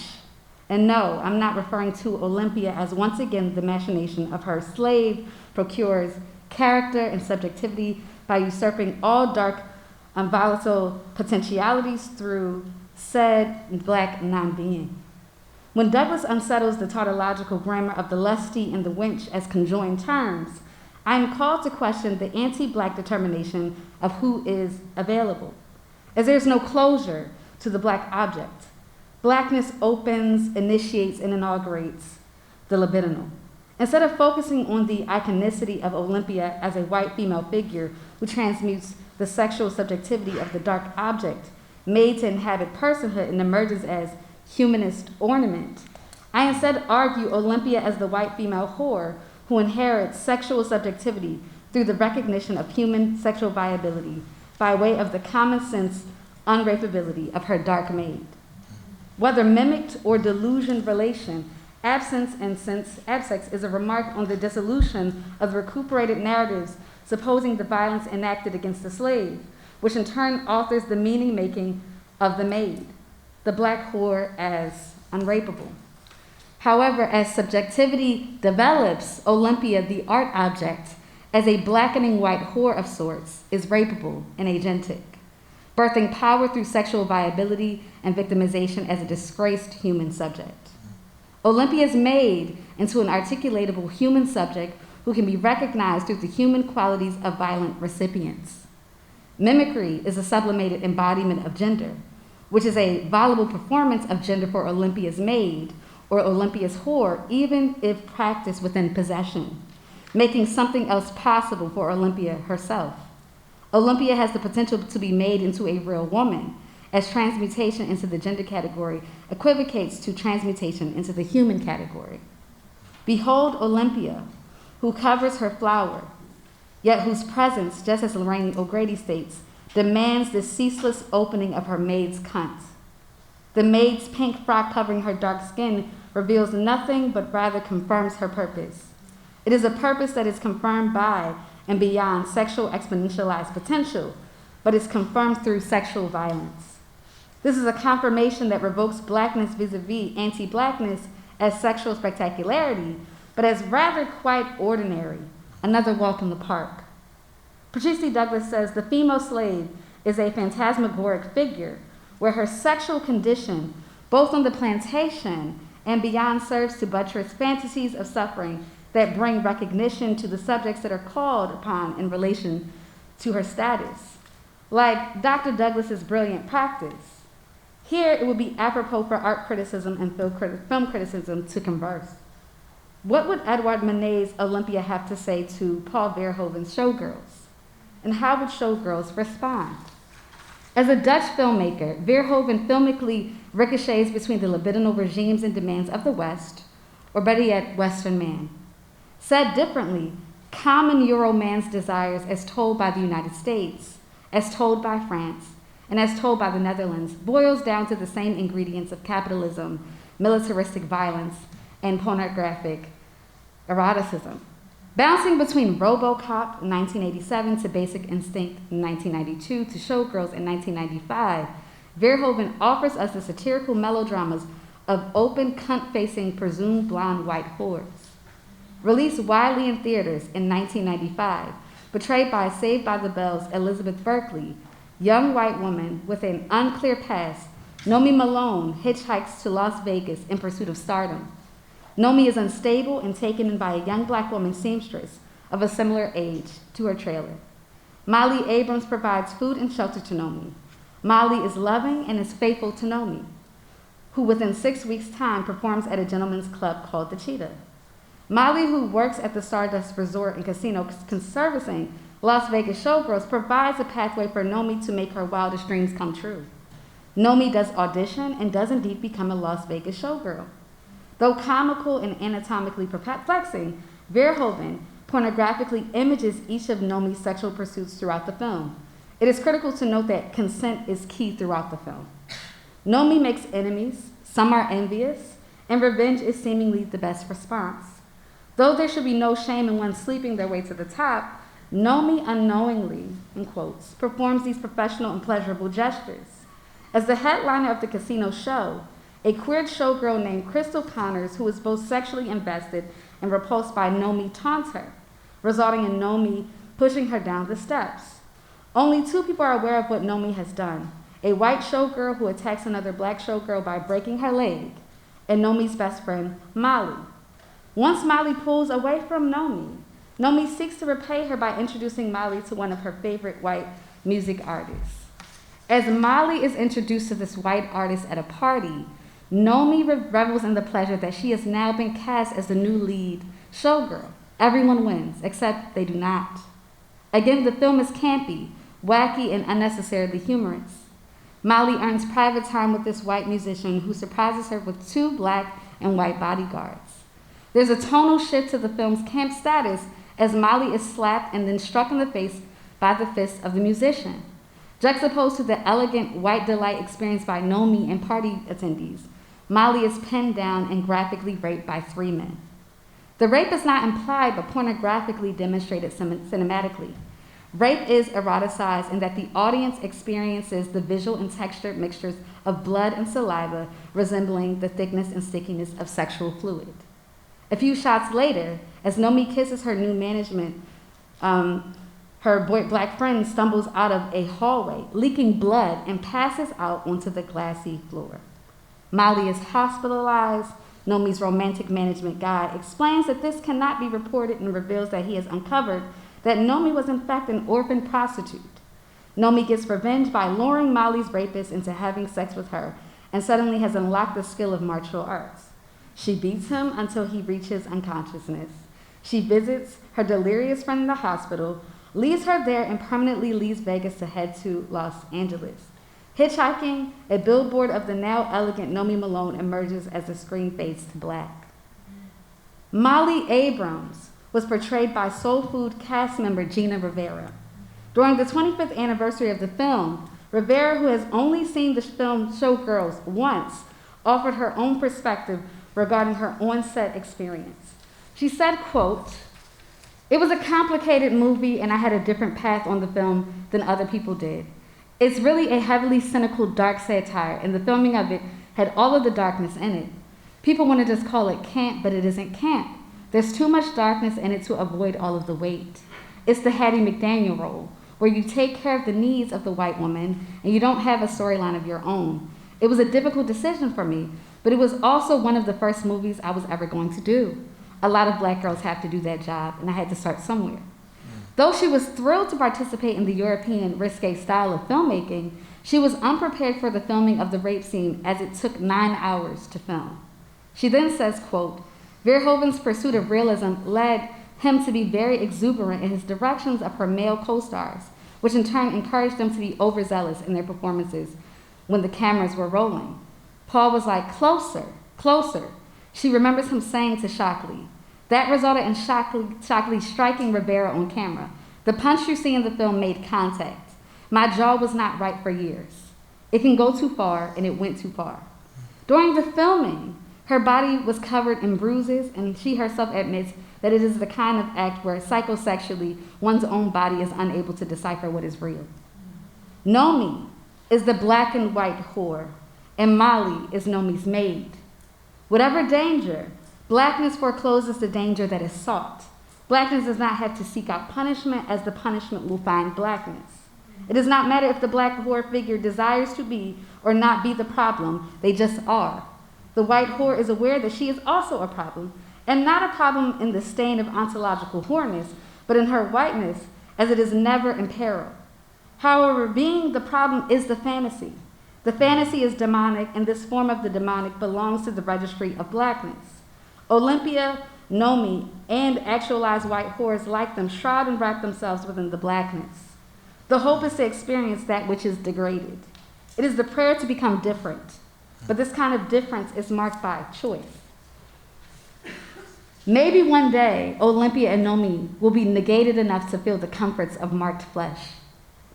And no, I'm not referring to Olympia as once again the machination of her slave procures character and subjectivity by usurping all dark and volatile potentialities through said Black non-being. When Douglas unsettles the tautological grammar of the lusty and the wench as conjoined terms, I am called to question the anti-Black determination of who is available, as there's no closure to the Black object. Blackness opens, initiates, and inaugurates the libidinal. Instead of focusing on the iconicity of Olympia as a white female figure who transmutes the sexual subjectivity of the dark object made to inhabit personhood and emerges as humanist ornament, I instead argue Olympia as the white female whore who inherits sexual subjectivity through the recognition of human sexual viability by way of the common sense unrapeability of her dark maid. Whether mimicked or delusioned relation, absence and sense absex is a remark on the dissolution of the recuperated narratives supposing the violence enacted against the slave, which in turn authors the meaning-making of the maid, the black whore as unrapeable. However, as subjectivity develops, Olympia, the art object, as a blackening white whore of sorts, is rapeable and agentic, birthing power through sexual viability and victimization as a disgraced human subject. Olympia is made into an articulatable human subject who can be recognized through the human qualities of violent recipients. Mimicry is a sublimated embodiment of gender, which is a voluble performance of gender for Olympia's maid or Olympia's whore, even if practiced within possession, making something else possible for Olympia herself. Olympia has the potential to be made into a real woman, as transmutation into the gender category equivocates to transmutation into the human category. Behold Olympia, who covers her flower, yet whose presence, just as Lorraine O'Grady states, demands the ceaseless opening of her maid's cont. The maid's pink frock covering her dark skin reveals nothing but rather confirms her purpose. It is a purpose that is confirmed by and beyond sexual exponentialized potential, but is confirmed through sexual violence. This is a confirmation that revokes blackness vis-a-vis anti-blackness as sexual spectacularity, but as rather quite ordinary, another walk in the park. Patrice D. Douglas says the female slave is a phantasmagoric figure where her sexual condition, both on the plantation and beyond, serves to buttress fantasies of suffering that bring recognition to the subjects that are called upon in relation to her status. Like Dr. Douglas's brilliant practice, here it would be apropos for art criticism and film criticism to converse. What would Edouard Manet's Olympia have to say to Paul Verhoeven's Showgirls? And how would Showgirls respond? As a Dutch filmmaker, Verhoeven filmically ricochets between the libidinal regimes and demands of the West, or better yet, Western man. Said differently, common Euro man's desires as told by the United States, as told by France, and as told by the Netherlands, boils down to the same ingredients of capitalism, militaristic violence, and pornographic eroticism. Bouncing between RoboCop in 1987 to Basic Instinct in 1992 to Showgirls in 1995, Verhoeven offers us the satirical melodramas of open, cunt-facing, presumed blonde white whores. Released widely in theaters in 1995, portrayed by Saved by the Bell's Elizabeth Berkley, young white woman with an unclear past, Nomi Malone hitchhikes to Las Vegas in pursuit of stardom. Nomi is unstable and taken in by a young black woman seamstress of a similar age to her trailer. Molly Abrams provides food and shelter to Nomi. Molly is loving and is faithful to Nomi, who within 6 weeks' time performs at a gentleman's club called the Cheetah. Molly, who works at the Stardust Resort and Casino servicing Las Vegas Showgirls, provides a pathway for Nomi to make her wildest dreams come true. Nomi does audition and does indeed become a Las Vegas showgirl. Though comical and anatomically perplexing, Verhoeven pornographically images each of Nomi's sexual pursuits throughout the film. It is critical to note that consent is key throughout the film. Nomi makes enemies, some are envious, and revenge is seemingly the best response. Though there should be no shame in one sleeping their way to the top, Nomi unknowingly, in quotes, performs these professional and pleasurable gestures. As the headliner of the casino show, a queer showgirl named Crystal Connors, who is both sexually invested and repulsed by Nomi, taunts her, resulting in Nomi pushing her down the steps. Only 2 people are aware of what Nomi has done: a white showgirl who attacks another black showgirl by breaking her leg, and Nomi's best friend, Molly. Once Molly pulls away from Nomi, Nomi seeks to repay her by introducing Molly to one of her favorite white music artists. As Molly is introduced to this white artist at a party, Nomi revels in the pleasure that she has now been cast as the new lead showgirl. Everyone wins, except they do not. Again, the film is campy, wacky, and unnecessarily humorous. Molly earns private time with this white musician who surprises her with 2 black and white bodyguards. There's a tonal shift to the film's camp status as Molly is slapped and then struck in the face by the fist of the musician, juxtaposed to the elegant white delight experienced by Nomi and party attendees. Molly is pinned down and graphically raped by 3 men. The rape is not implied but pornographically demonstrated cinematically. Rape is eroticized in that the audience experiences the visual and textured mixtures of blood and saliva resembling the thickness and stickiness of sexual fluid. A few shots later, as Nomi kisses her new management, her black friend stumbles out of a hallway, leaking blood, and passes out onto the glassy floor. Molly is hospitalized. Nomi's romantic management guy explains that this cannot be reported and reveals that he has uncovered that Nomi was in fact an orphan prostitute. Nomi gets revenge by luring Molly's rapist into having sex with her and suddenly has unlocked the skill of martial arts. She beats him until he reaches unconsciousness. She visits her delirious friend in the hospital, leaves her there, and permanently leaves Vegas to head to Los Angeles. Hitchhiking, a billboard of the now elegant Nomi Malone emerges as the screen fades to black. Molly Abrams was portrayed by Soul Food cast member Gina Rivera. During the 25th anniversary of the film, Rivera, who has only seen the film Showgirls once, offered her own perspective regarding her on-set experience. She said, quote, "It was a complicated movie and I had a different path on the film than other people did. It's really a heavily cynical, dark satire, and the filming of it had all of the darkness in it. People want to just call it camp, but it isn't camp. There's too much darkness in it to avoid all of the weight. It's the Hattie McDaniel role, where you take care of the needs of the white woman and you don't have a storyline of your own. It was a difficult decision for me, but it was also one of the first movies I was ever going to do. A lot of black girls have to do that job, and I had to start somewhere." Though she was thrilled to participate in the European risque style of filmmaking, she was unprepared for the filming of the rape scene as it took 9 hours to film. She then says, quote, "Verhoeven's pursuit of realism led him to be very exuberant in his directions of her male co-stars, which in turn encouraged them to be overzealous in their performances when the cameras were rolling. Paul was like, 'Closer, closer,' she remembers him saying to Shockley. That resulted in Shockley striking Rivera on camera. The punch you see in the film made contact. My jaw was not right for years. It can go too far, and it went too far. During the filming, her body was covered in bruises, and she herself admits that it is the kind of act where psychosexually one's own body is unable to decipher what is real. Nomi is the black and white whore, and Molly is Nomi's maid. Whatever danger, blackness forecloses the danger that is sought. Blackness does not have to seek out punishment, as the punishment will find blackness. It does not matter if the black whore figure desires to be or not be the problem, they just are. The white whore is aware that she is also a problem, and not a problem in the stain of ontological whoreness, but in her whiteness, as it is never in peril. However, being the problem is the fantasy. The fantasy is demonic, and this form of the demonic belongs to the registry of blackness. Olympia, Nomi, and actualized white whores like them shroud and wrap themselves within the blackness. The hope is to experience that which is degraded. It is the prayer to become different, but this kind of difference is marked by choice. Maybe one day, Olympia and Nomi will be negated enough to feel the comforts of marked flesh.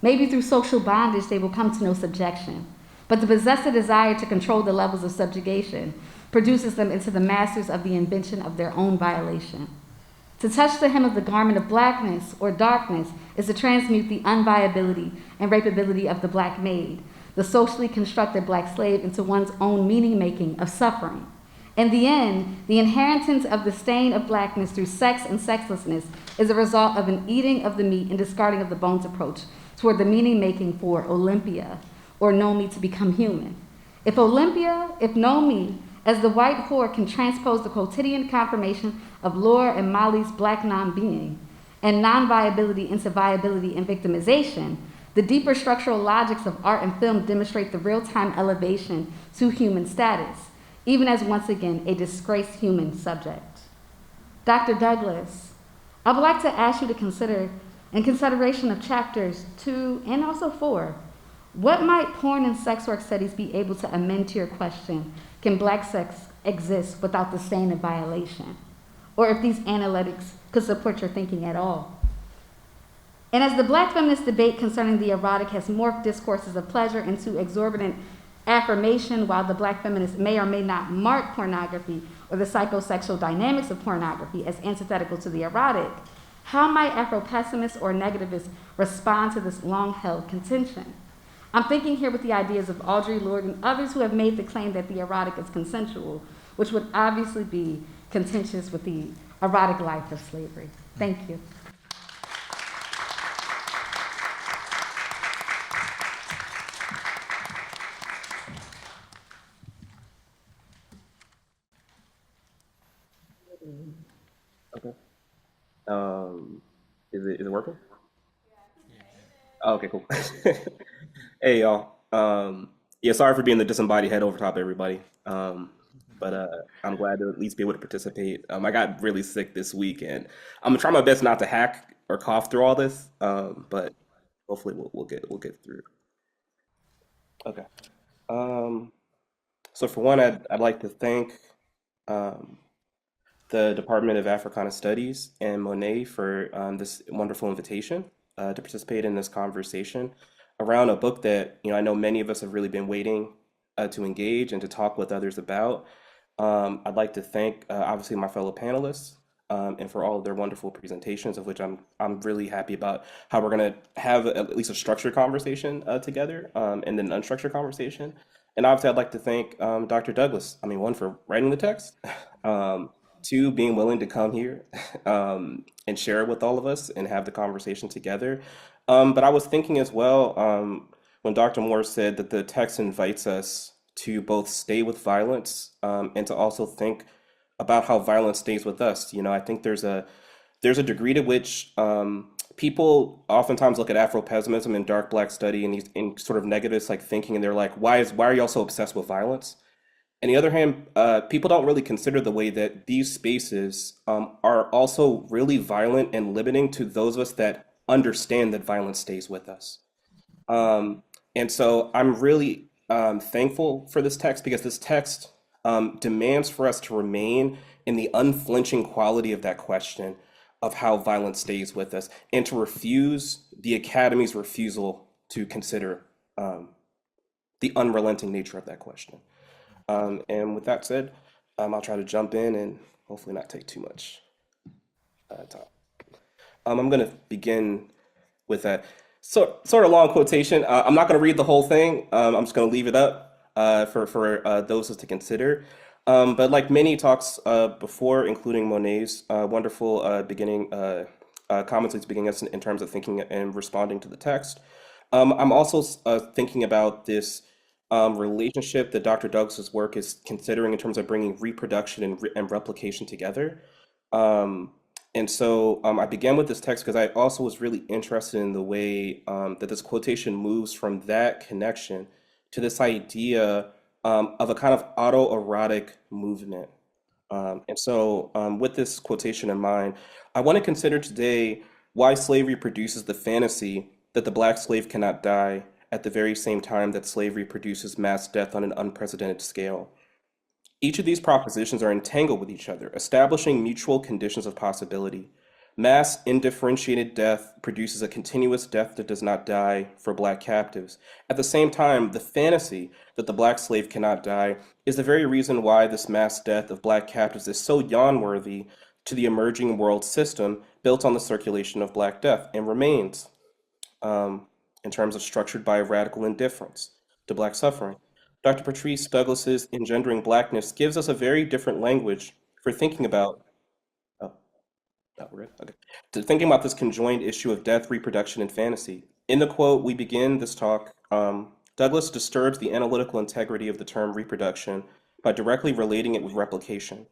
Maybe through social bondage, they will come to know subjection, but to possess a desire to control the levels of subjugation produces them into the masters of the invention of their own violation. To touch the hem of the garment of blackness or darkness is to transmute the unviability and rapeability of the black maid, the socially constructed black slave, into one's own meaning-making of suffering. In the end, the inheritance of the stain of blackness through sex and sexlessness is a result of an eating of the meat and discarding of the bones approach toward the meaning-making for Olympia, or Nomi, to become human. If Nomi, as the white whore, can transpose the quotidian confirmation of Laura and Molly's black non-being and non-viability into viability and victimization, the deeper structural logics of art and film demonstrate the real-time elevation to human status. even as once again a disgraced human subject. Dr. Douglas, I would like to ask you to consider, in consideration of chapters 2 and also 4, what might porn and sex work studies be able to amend to your question, can Black sex exist without the stain of violation? Or if these analytics could support your thinking at all. And as the Black feminist debate concerning the erotic has morphed discourses of pleasure into exorbitant affirmation, while the Black feminist may or may not mark pornography or the psychosexual dynamics of pornography as antithetical to the erotic, how might Afro-pessimists or negativists respond to this long-held contention? I'm thinking here with the ideas of Audre Lorde and others who have made the claim that the erotic is consensual, which would obviously be contentious with the erotic life of slavery. Thank you. Okay. Is it working? Oh, okay, cool. Hey y'all. Yeah, sorry for being the disembodied head over top of everybody. But I'm glad to at least be able to participate. I got really sick this week, and I'm gonna try my best not to hack or cough through all this. But hopefully we'll get through. Okay. Um, so for one, I'd like to thank um, the Department of Africana Studies and Monet for this wonderful invitation to participate in this conversation around a book that I know many of us have really been waiting to engage and to talk with others about. I'd like to thank obviously my fellow panelists and for all of their wonderful presentations, of which I'm really happy about how we're going to have at least a structured conversation together and then an unstructured conversation. And obviously, I'd like to thank Dr. Douglas. I mean, one, for writing the text, two, being willing to come here and share it with all of us and have the conversation together. But I was thinking as well when Dr. Moore said that the text invites us to both stay with violence and to also think about how violence stays with us. I think there's a degree to which people oftentimes look at Afro-pessimism and dark Black study and these in sort of negative like thinking, and they're like, why are y'all so obsessed with violence? On the other hand, people don't really consider the way that these spaces are also really violent and limiting to those of us that understand that violence stays with us. And so I'm really thankful for this text, because this text demands for us to remain in the unflinching quality of that question of how violence stays with us, and to refuse the Academy's refusal to consider the unrelenting nature of that question. And with that said, I'll try to jump in and hopefully not take too much time. I'm going to begin with a sort of long quotation. I'm not going to read the whole thing. I'm just going to leave it up for those to consider. But like many talks before, including Monet's wonderful beginning comments at the beginning in terms of thinking and responding to the text, I'm also thinking about this relationship that Dr. Douglas's work is considering in terms of bringing reproduction and replication together. And so I began with this text because I also was really interested in the way that this quotation moves from that connection to this idea of a kind of autoerotic movement. And so with this quotation in mind, I want to consider today why slavery produces the fantasy that the Black slave cannot die at the very same time that slavery produces mass death on an unprecedented scale. Each of these propositions are entangled with each other, establishing mutual conditions of possibility. Mass indifferentiated death produces a continuous death that does not die for Black captives. At the same time, the fantasy that the Black slave cannot die is the very reason why this mass death of Black captives is so yawn-worthy to the emerging world system built on the circulation of Black death, and remains in terms of structured by radical indifference to Black suffering. Dr. Patrice Douglas's Engendering Blackness gives us a very different language for thinking about, we're good? Okay. To thinking about this conjoined issue of death, reproduction, and fantasy. In the quote we begin this talk, Douglas disturbs the analytical integrity of the term reproduction by directly relating it with replication.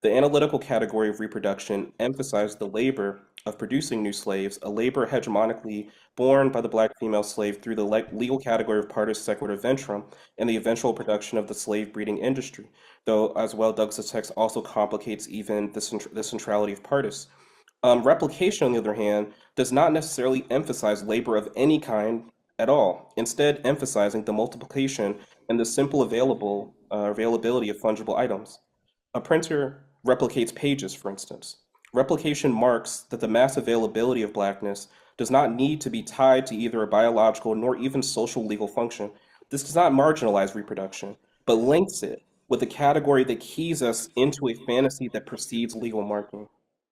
The analytical category of reproduction emphasized the labor of producing new slaves, a labor hegemonically borne by the black female slave through the legal category of partus sequitur ventrum and the eventual production of the slave breeding industry, though as well Douglas's text also complicates even the centrality of partus. Replication, on the other hand, does not necessarily emphasize labor of any kind at all, instead emphasizing the multiplication and the simple availability of fungible items. A printer replicates pages, for instance. Replication marks that the mass availability of blackness does not need to be tied to either a biological nor even social legal function. This does not marginalize reproduction, but links it with a category that keys us into a fantasy that precedes legal marking.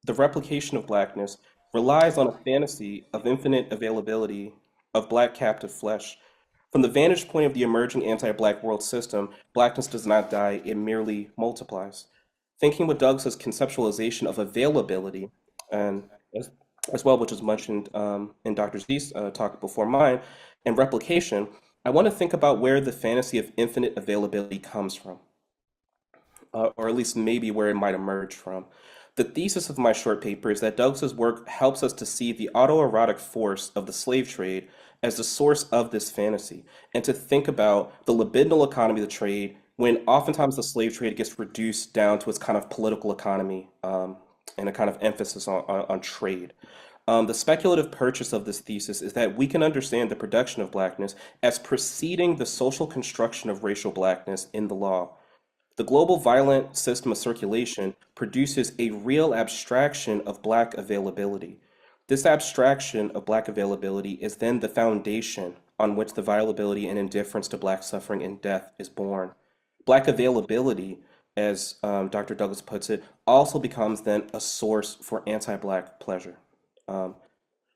The replication of blackness relies on a fantasy of infinite availability of black captive flesh. From the vantage point of the emerging anti-black world system, blackness does not die, it merely multiplies. Thinking with Douglas's conceptualization of availability, and as well, which was mentioned in Dr. Z's talk before mine, and replication, I want to think about where the fantasy of infinite availability comes from, or at least maybe where it might emerge from. The thesis of my short paper is that Douglas's work helps us to see the autoerotic force of the slave trade as the source of this fantasy, and to think about the libidinal economy of the trade when oftentimes the slave trade gets reduced down to its kind of political economy and a kind of emphasis on trade. The speculative purchase of this thesis is that we can understand the production of blackness as preceding the social construction of racial blackness in the law. The global violent system of circulation produces a real abstraction of black availability. This abstraction of black availability is then the foundation on which the violability and indifference to black suffering and death is born. Black availability, as Dr. Douglas puts it, also becomes then a source for anti-black pleasure.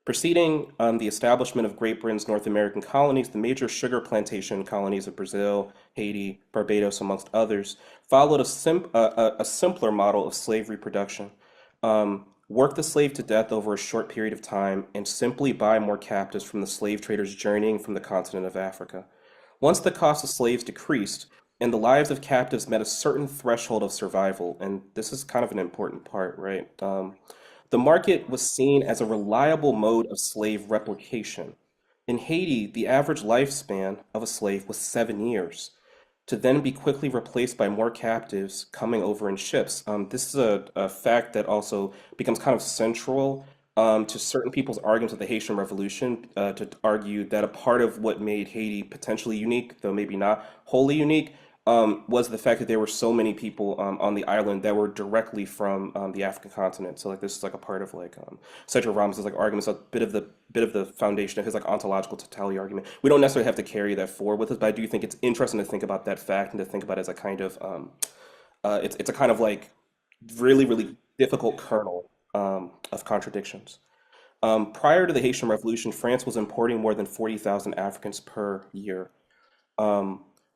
Preceding the establishment of Great Britain's North American colonies, the major sugar plantation colonies of Brazil, Haiti, Barbados, amongst others, followed a simpler model of slave reproduction. Work the slave to death over a short period of time and simply buy more captives from the slave traders journeying from the continent of Africa. Once the cost of slaves decreased and the lives of captives met a certain threshold of survival, and this is kind of an important part, right? The market was seen as a reliable mode of slave replication. In Haiti, the average lifespan of a slave was 7 years, to then be quickly replaced by more captives coming over in ships. This is a fact that also becomes kind of central to certain people's arguments of the Haitian Revolution, to argue that a part of what made Haiti potentially unique, though maybe not wholly unique, was the fact that there were so many people on the island that were directly from the African continent. So like this is like a part of like Cedric Rams's like arguments, a bit of the foundation of his like ontological totality argument. We don't necessarily have to carry that forward with us, but I do think it's interesting to think about that fact and to think about it as a kind of it's a kind of like really difficult kernel of contradictions. Prior to the Haitian Revolution, France was importing more than 40,000 Africans per year.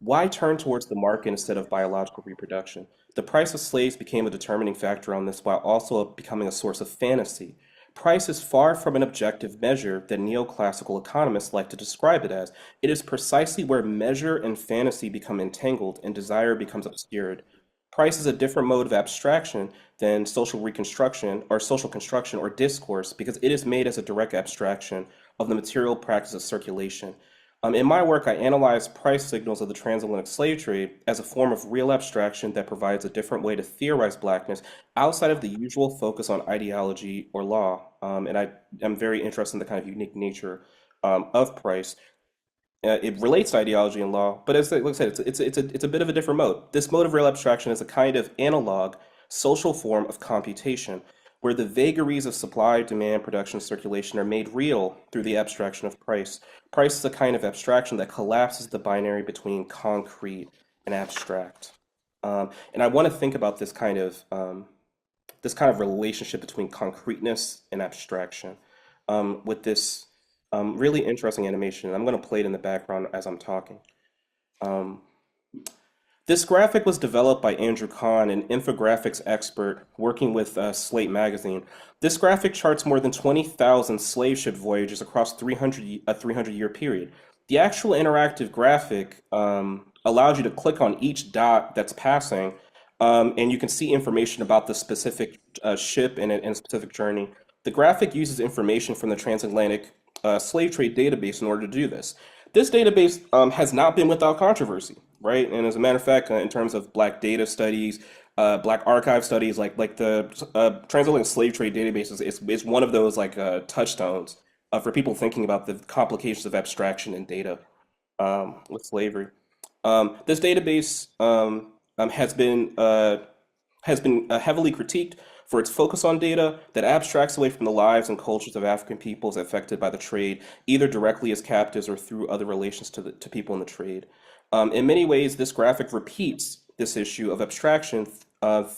Why turn towards the market instead of biological reproduction? The price of slaves became a determining factor on this while also becoming a source of fantasy. Price is far from an objective measure that neoclassical economists like to describe it as. It is precisely where measure and fantasy become entangled and desire becomes obscured. Price is a different mode of abstraction than social reconstruction or social construction or discourse because it is made as a direct abstraction of the material practice of circulation. In my work, I analyze price signals of the transatlantic slave trade as a form of real abstraction that provides a different way to theorize blackness outside of the usual focus on ideology or law. And I am very interested in the kind of unique nature of price. It relates to ideology and law, but as like I said, it's a bit of a different mode. This mode of real abstraction is a kind of analog social form of computation, where the vagaries of supply, demand, production, circulation are made real through the abstraction of price. Price is a kind of abstraction that collapses the binary between concrete and abstract. And I want to think about this kind of relationship between concreteness and abstraction with this really interesting animation. I'm going to play it in the background as I'm talking. This graphic was developed by Andrew Kahn, an infographics expert working with Slate magazine. This graphic charts more than 20,000 slave ship voyages across a 300-year period. The actual interactive graphic allows you to click on each dot that's passing And you can see information about the specific ship and specific journey. The graphic uses information from the transatlantic slave trade database in order to do this. This database has not been without controversy, right? And as a matter of fact, in terms of Black data studies, Black archive studies, like the transatlantic slave trade database is one of those like touchstones for people thinking about the complications of abstraction and data with slavery. This database has been heavily critiqued for its focus on data that abstracts away from the lives and cultures of African peoples affected by the trade, either directly as captives or through other relations to people in the trade. In many ways, this graphic repeats this issue of abstraction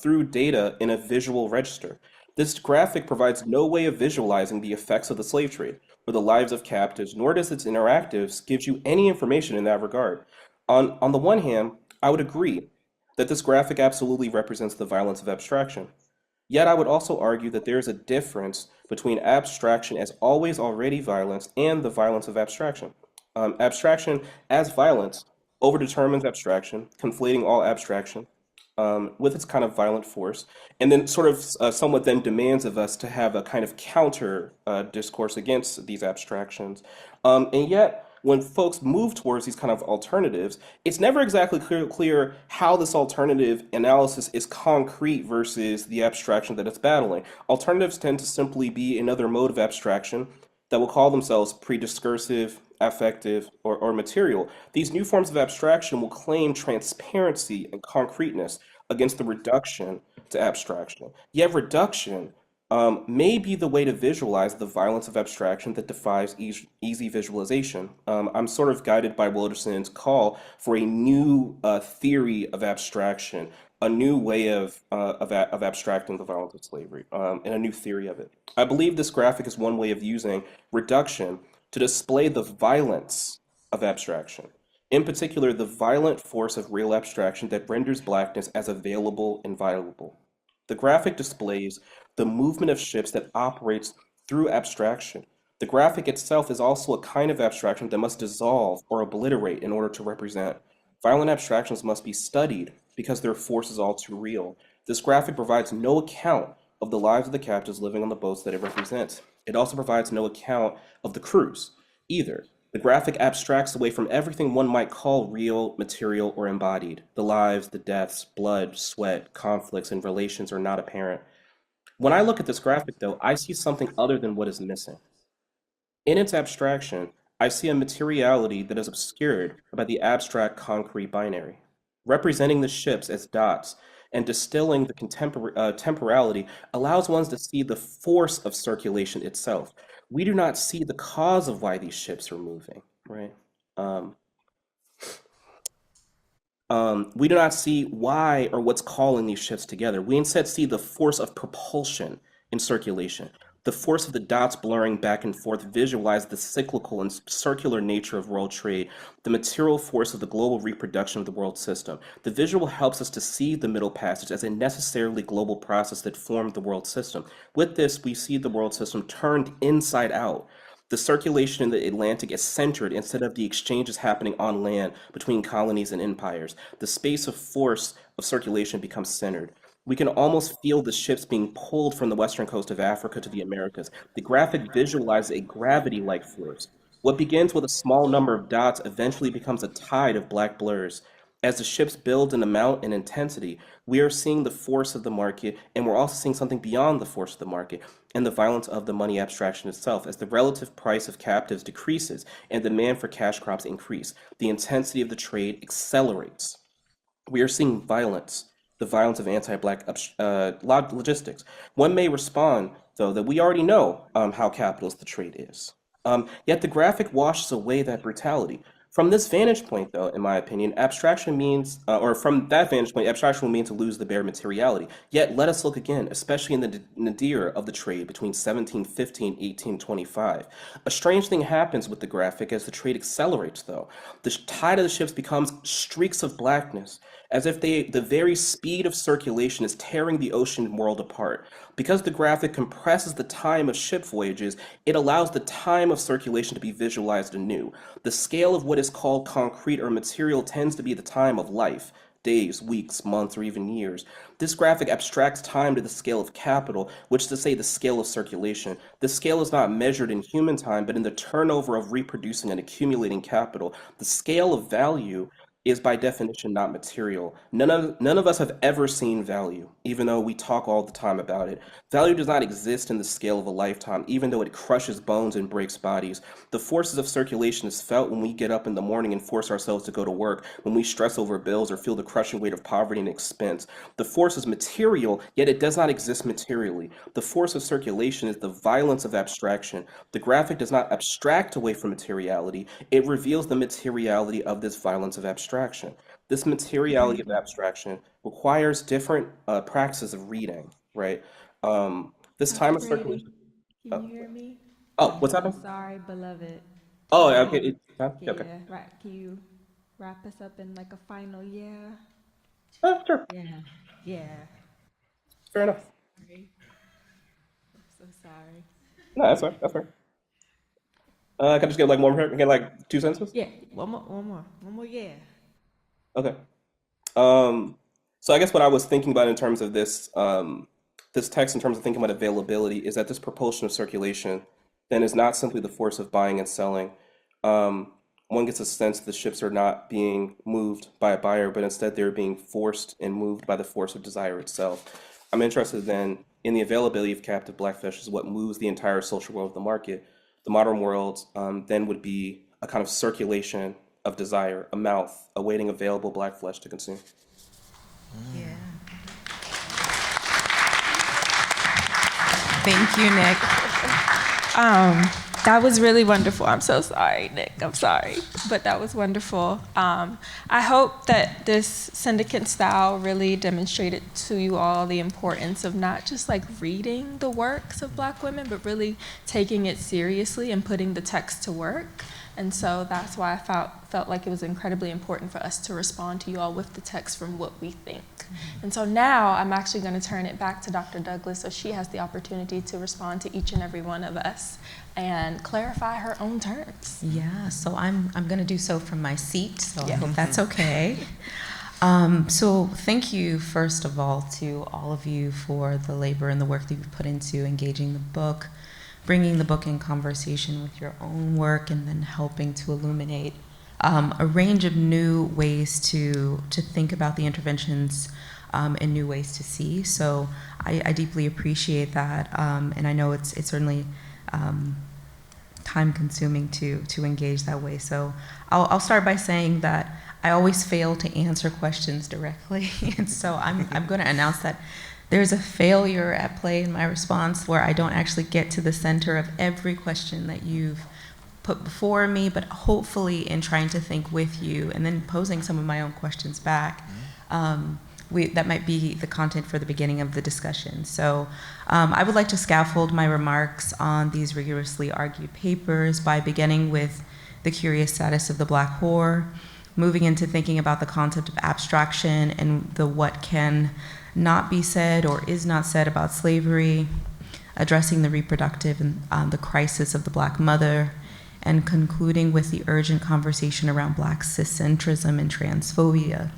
through data in a visual register. This graphic provides no way of visualizing the effects of the slave trade or the lives of captives, nor does its interactives give you any information in that regard. On the one hand, I would agree that this graphic absolutely represents the violence of abstraction. Yet I would also argue that there is a difference between abstraction as always already violence and the violence of abstraction. Abstraction as violence overdetermines abstraction, conflating all abstraction with its kind of violent force, and then sort of somewhat then demands of us to have a kind of counter discourse against these abstractions. And yet, when folks move towards these kind of alternatives, it's never exactly clear how this alternative analysis is concrete versus the abstraction that it's battling. Alternatives tend to simply be another mode of abstraction that will call themselves pre-discursive, affective, or material. These new forms of abstraction will claim transparency and concreteness against the reduction to abstraction. Yet reduction may be the way to visualize the violence of abstraction that defies easy visualization. I'm sort of guided by Wilderson's call for a new theory of abstraction, a new way of abstracting the violence of slavery, and a new theory of it. I believe this graphic is one way of using reduction to display the violence of abstraction. In particular, the violent force of real abstraction that renders blackness as available and violable. The graphic displays the movement of ships that operates through abstraction. The graphic itself is also a kind of abstraction that must dissolve or obliterate in order to represent. Violent abstractions must be studied because their force is all too real. This graphic provides no account of the lives of the captives living on the boats that it represents. It also provides no account of the crews either. The graphic abstracts away from everything one might call real, material, or embodied. The lives, the deaths, blood, sweat, conflicts, and relations are not apparent. When I look at this graphic, though, I see something other than what is missing. In its abstraction, I see a materiality that is obscured by the abstract concrete binary. Representing the ships as dots and distilling the temporality allows one to see the force of circulation itself. We do not see the cause of why these ships are moving, right? We do not see why or what's calling these ships together. We instead see the force of propulsion in circulation. The force of the dots blurring back and forth visualize the cyclical and circular nature of world trade, the material force of the global reproduction of the world system. The visual helps us to see the Middle Passage as a necessarily global process that formed the world system. With this, we see the world system turned inside out. The circulation in the Atlantic is centered instead of the exchanges happening on land between colonies and empires. The space of force of circulation becomes centered. We can almost feel the ships being pulled from the western coast of Africa to the Americas. The graphic visualizes a gravity-like force. What begins with a small number of dots eventually becomes a tide of black blurs. As the ships build in amount and intensity, we are seeing the force of the market, and we're also seeing something beyond the force of the market and the violence of the money abstraction itself. As the relative price of captives decreases and demand for cash crops increase, the intensity of the trade accelerates. We are seeing violence, the violence of anti-black logistics. One may respond, though, that we already know how capitalist the trade is. Yet the graphic washes away that brutality. From this vantage point, though, in my opinion, abstraction means, or from that vantage point, abstraction will mean to lose the bare materiality. Yet let us look again, especially in the nadir of the trade between 1715 and 1825. A strange thing happens with the graphic as the trade accelerates, though. The tide of the ships becomes streaks of blackness, as if the very speed of circulation is tearing the ocean world apart. Because the graphic compresses the time of ship voyages, it allows the time of circulation to be visualized anew. The scale of what is called concrete or material tends to be the time of life, days, weeks, months, or even years. This graphic abstracts time to the scale of capital, which is to say the scale of circulation. The scale is not measured in human time, but in the turnover of reproducing and accumulating capital. The scale of value is by definition not material. None of us have ever seen value, even though we talk all the time about it. Value does not exist in the scale of a lifetime, even though it crushes bones and breaks bodies. The forces of circulation is felt when we get up in the morning and force ourselves to go to work, when we stress over bills or feel the crushing weight of poverty and expense. The force is material, yet it does not exist materially. The force of circulation is the violence of abstraction. The graphic does not abstract away from materiality, it reveals the materiality of this violence of abstraction. This materiality of abstraction requires different practices of reading, right? This time of Brady, circulation. can you hear me? Oh, what's happening? Sorry, beloved. Oh, okay. Yeah, Okay. right. Can you wrap us up in like a final yeah? Sure. Yeah. Fair enough. Sorry. I'm so sorry. No, that's fair. That's fair. Can I just get like one more? Get like 2 sentences? Yeah, one more yeah. Okay. So I guess what I was thinking about in terms of this this text, in terms of thinking about availability, is that this propulsion of circulation then is not simply the force of buying and selling. One gets a sense the ships are not being moved by a buyer, but instead they're being forced and moved by the force of desire itself. I'm interested then in the availability of captive black flesh as what moves the entire social world of the market. The modern world then would be a kind of circulation of desire, a mouth awaiting available black flesh to consume. Yeah. Thank you, Nick. That was really wonderful. I'm so sorry, Nick. I'm sorry. But that was wonderful. I hope that this syndicate style really demonstrated to you all the importance of not just like reading the works of Black women, but really taking it seriously and putting the text to work. And so that's why I felt like it was incredibly important for us to respond to you all with the text from what we think. And so now I'm actually going to turn it back to Dr. Douglas so she has the opportunity to respond to each and every one of us and clarify her own terms. Yeah, so I'm going to do so from my seat, so Yeah. I hope that's okay. So thank you, first of all, to all of you for the labor and the work that you've put into engaging the book, bringing the book in conversation with your own work, and then helping to illuminate a range of new ways to think about the interventions and new ways to see. So I deeply appreciate that, and I know it's certainly time-consuming to engage that way. So I'll start by saying that I always fail to answer questions directly, and so I'm going to announce that there's a failure at play in my response where I don't actually get to the center of every question that you've put before me, but hopefully in trying to think with you and then posing some of my own questions back, that might be the content for the beginning of the discussion. So I would like to scaffold my remarks on these rigorously argued papers by beginning with the curious status of the Black whore, moving into thinking about the concept of abstraction and the what can not be said or is not said about slavery, addressing the reproductive and the crisis of the Black mother, and concluding with the urgent conversation around Black ciscentrism and transphobia.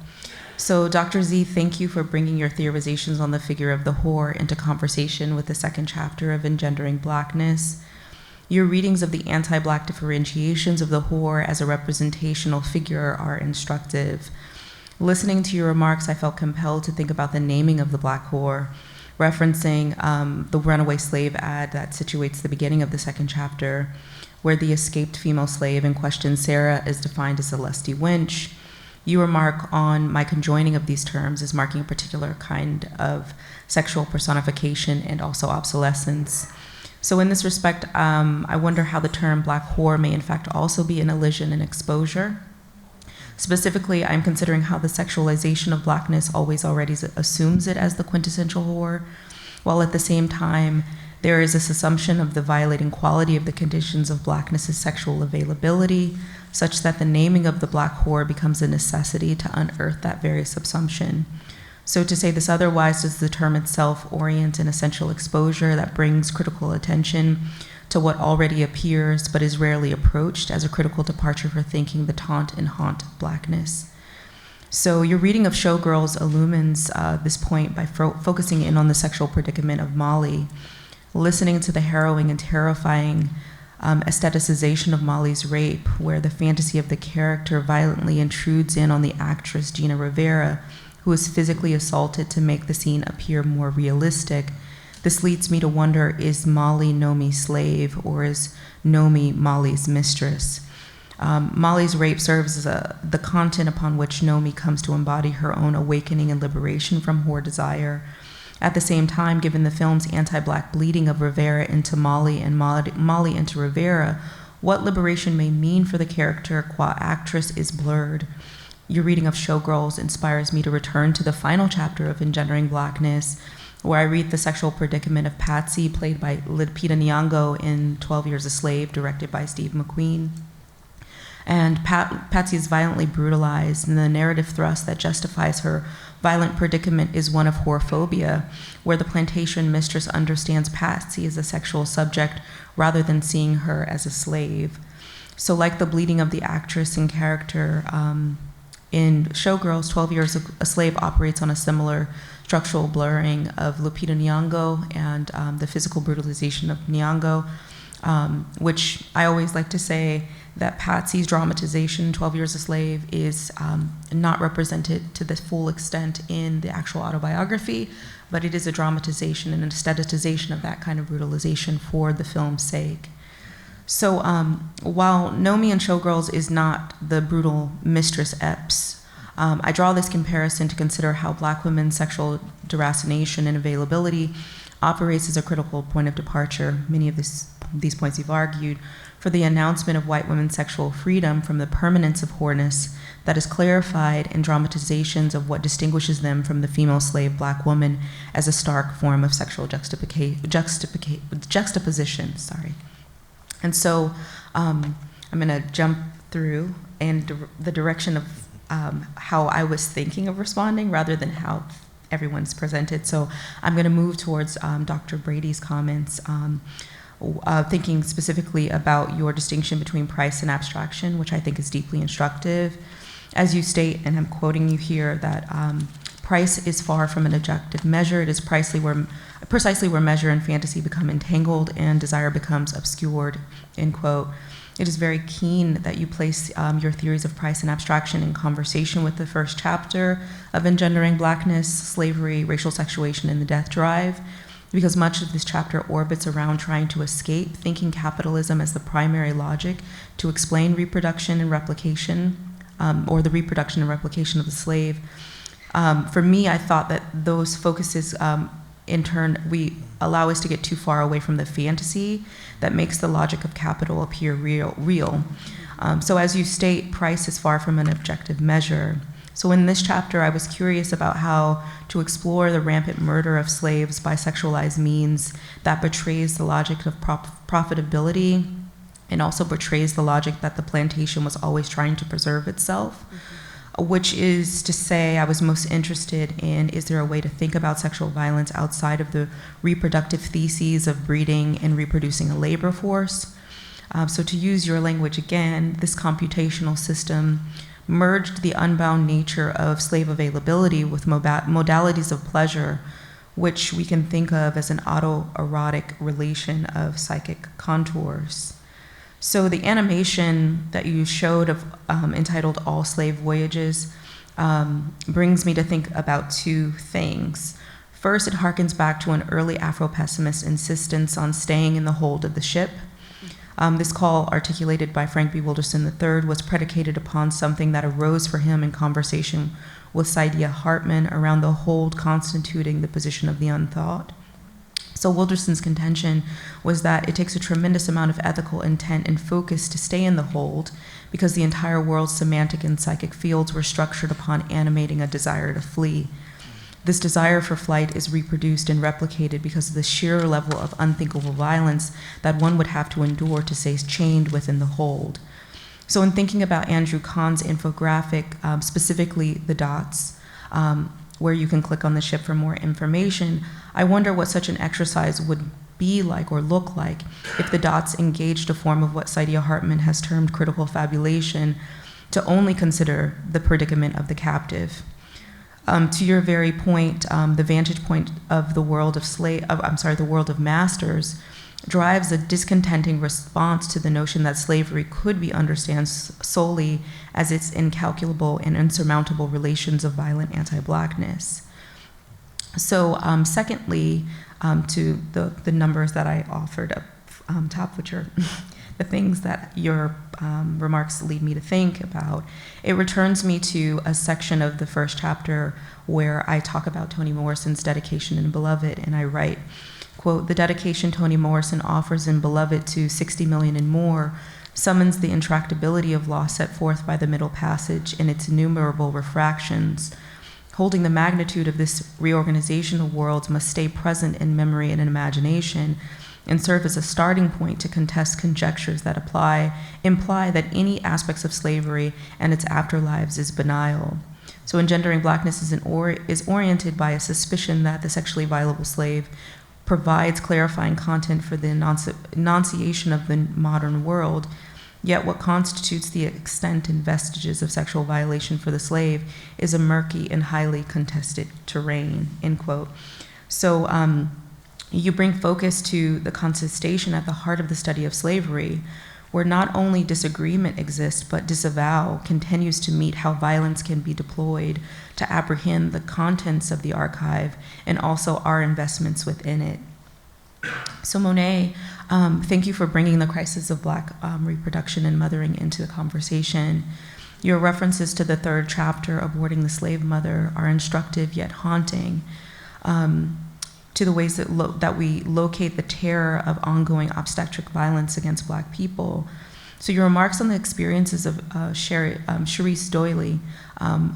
So Dr. Z, thank you for bringing your theorizations on the figure of the whore into conversation with the second chapter of Engendering Blackness. Your readings of the anti-Black differentiations of the whore as a representational figure are instructive. Listening to your remarks, I felt compelled to think about the naming of the Black whore, referencing the runaway slave ad that situates the beginning of the second chapter, where the escaped female slave in question, Sarah, is defined as a lusty wench. You remark on my conjoining of these terms as marking a particular kind of sexual personification and also obsolescence. So in this respect, I wonder how the term Black whore may in fact also be an elision and exposure. Specifically, I'm considering how the sexualization of Blackness always already assumes it as the quintessential whore, while at the same time, there is this assumption of the violating quality of the conditions of Blackness's sexual availability, such that the naming of the Black whore becomes a necessity to unearth that various assumption. So to say this otherwise, does the term itself orient an essential exposure that brings critical attention to what already appears but is rarely approached as a critical departure for thinking the taunt and haunt of Blackness? So your reading of Showgirls illumines this point by focusing in on the sexual predicament of Molly, listening to the harrowing and terrifying aestheticization of Molly's rape, where the fantasy of the character violently intrudes in on the actress Gina Rivera, who is physically assaulted to make the scene appear more realistic. This leads me to wonder, is Molly Nomi's slave, or is Nomi Molly's mistress? Molly's rape serves as the content upon which Nomi comes to embody her own awakening and liberation from whore desire. At the same time, given the film's anti-Black bleeding of Rivera into Molly and Molly into Rivera, what liberation may mean for the character qua actress is blurred. Your reading of Showgirls inspires me to return to the final chapter of Engendering Blackness, where I read the sexual predicament of Patsy, played by Lupita Nyong'o in 12 Years a Slave, directed by Steve McQueen. And Patsy is violently brutalized, and the narrative thrust that justifies her violent predicament is one of whorephobia, where the plantation mistress understands Patsy as a sexual subject rather than seeing her as a slave. So like the bleeding of the actress and character in Showgirls, 12 Years a Slave operates on a similar structural blurring of Lupita Nyong'o and the physical brutalization of Nyong'o, which I always like to say that Patsy's dramatization, 12 Years a Slave, is not represented to the full extent in the actual autobiography, but it is a dramatization and an aestheticization of that kind of brutalization for the film's sake. So while Nomi in Showgirls is not the brutal mistress Epps, I draw this comparison to consider how Black women's sexual deracination and availability operates as a critical point of departure, many of these points you've argued, for the announcement of white women's sexual freedom from the permanence of whoreness that is clarified in dramatizations of what distinguishes them from the female slave Black woman as a stark form of sexual juxtaposition. And so I'm gonna jump through in the direction of how I was thinking of responding rather than how everyone's presented. So I'm gonna move towards Dr. Brady's comments, thinking specifically about your distinction between price and abstraction, which I think is deeply instructive. As you state, and I'm quoting you here, that price is far from an objective measure. It is precisely where measure and fantasy become entangled and desire becomes obscured, end quote. It is very keen that you place your theories of price and abstraction in conversation with the first chapter of Engendering Blackness, Slavery, Racial Sexuation, and the Death Drive, because much of this chapter orbits around trying to escape thinking capitalism as the primary logic to explain reproduction and replication, or the reproduction and replication of the slave. For me, I thought that those focuses, in turn, we allow us to get too far away from the fantasy that makes the logic of capital appear real. So as you state, price is far from an objective measure. So in this chapter, I was curious about how to explore the rampant murder of slaves by sexualized means that betrays the logic of profitability and also betrays the logic that the plantation was always trying to preserve itself, which is to say, I was most interested in, is there a way to think about sexual violence outside of the reproductive theses of breeding and reproducing a labor force? So to use your language again, this computational system merged the unbound nature of slave availability with modalities of pleasure, which we can think of as an autoerotic relation of psychic contours. So the animation that you showed of entitled All Slave Voyages brings me to think about two things. First, it harkens back to an early Afro-pessimist insistence on staying in the hold of the ship. This call, articulated by Frank B. Wilderson III, was predicated upon something that arose for him in conversation with Saidiya Hartman around the hold constituting the position of the unthought. So Wilderson's contention was that it takes a tremendous amount of ethical intent and focus to stay in the hold because the entire world's semantic and psychic fields were structured upon animating a desire to flee. This desire for flight is reproduced and replicated because of the sheer level of unthinkable violence that one would have to endure to stay chained within the hold. So in thinking about Andrew Kahn's infographic, specifically the dots, where you can click on the ship for more information, I wonder what such an exercise would be like or look like if the dots engaged a form of what Saidiya Hartman has termed critical fabulation to only consider the predicament of the captive. To your very point, the vantage point of the world of the world of masters drives a discontenting response to the notion that slavery could be understood solely as its incalculable and insurmountable relations of violent anti-Blackness. So, secondly, to the numbers that I offered up top, which are the things that your remarks lead me to think about, it returns me to a section of the first chapter where I talk about Toni Morrison's dedication in Beloved, and I write, quote, "The dedication Toni Morrison offers in Beloved to 60 million and more summons the intractability of law set forth by the Middle Passage in its innumerable refractions. Holding the magnitude of this reorganization of worlds must stay present in memory and in imagination, and serve as a starting point to contest conjectures that imply that any aspects of slavery and its afterlives is banal. So Engendering Blackness is oriented by a suspicion that the sexually violable slave provides clarifying content for the enunciation of the modern world, yet what constitutes the extent and vestiges of sexual violation for the slave is a murky and highly contested terrain," end quote. So you bring focus to the contestation at the heart of the study of slavery, where not only disagreement exists, but disavow continues to meet how violence can be deployed to apprehend the contents of the archive and also our investments within it. So Monet, thank you for bringing the crisis of Black reproduction and mothering into the conversation. Your references to the third chapter, Aborting the Slave Mother, are instructive yet haunting. To the ways that we locate the terror of ongoing obstetric violence against Black people. So your remarks on the experiences of Cherise Doyley,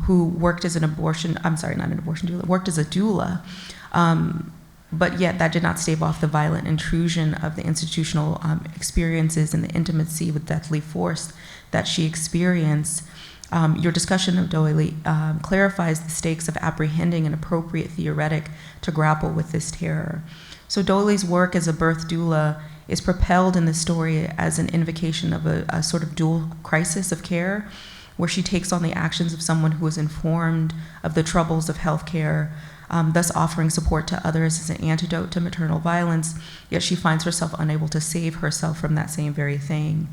who worked as worked as a doula, but yet that did not stave off the violent intrusion of the institutional experiences and the intimacy with deathly force that she experienced. Your discussion of Doyley clarifies the stakes of apprehending an appropriate theoretic to grapple with this terror. So Doyley's work as a birth doula is propelled in the story as an invocation of a sort of dual crisis of care, where she takes on the actions of someone who is informed of the troubles of healthcare, thus offering support to others as an antidote to maternal violence, yet she finds herself unable to save herself from that same very thing.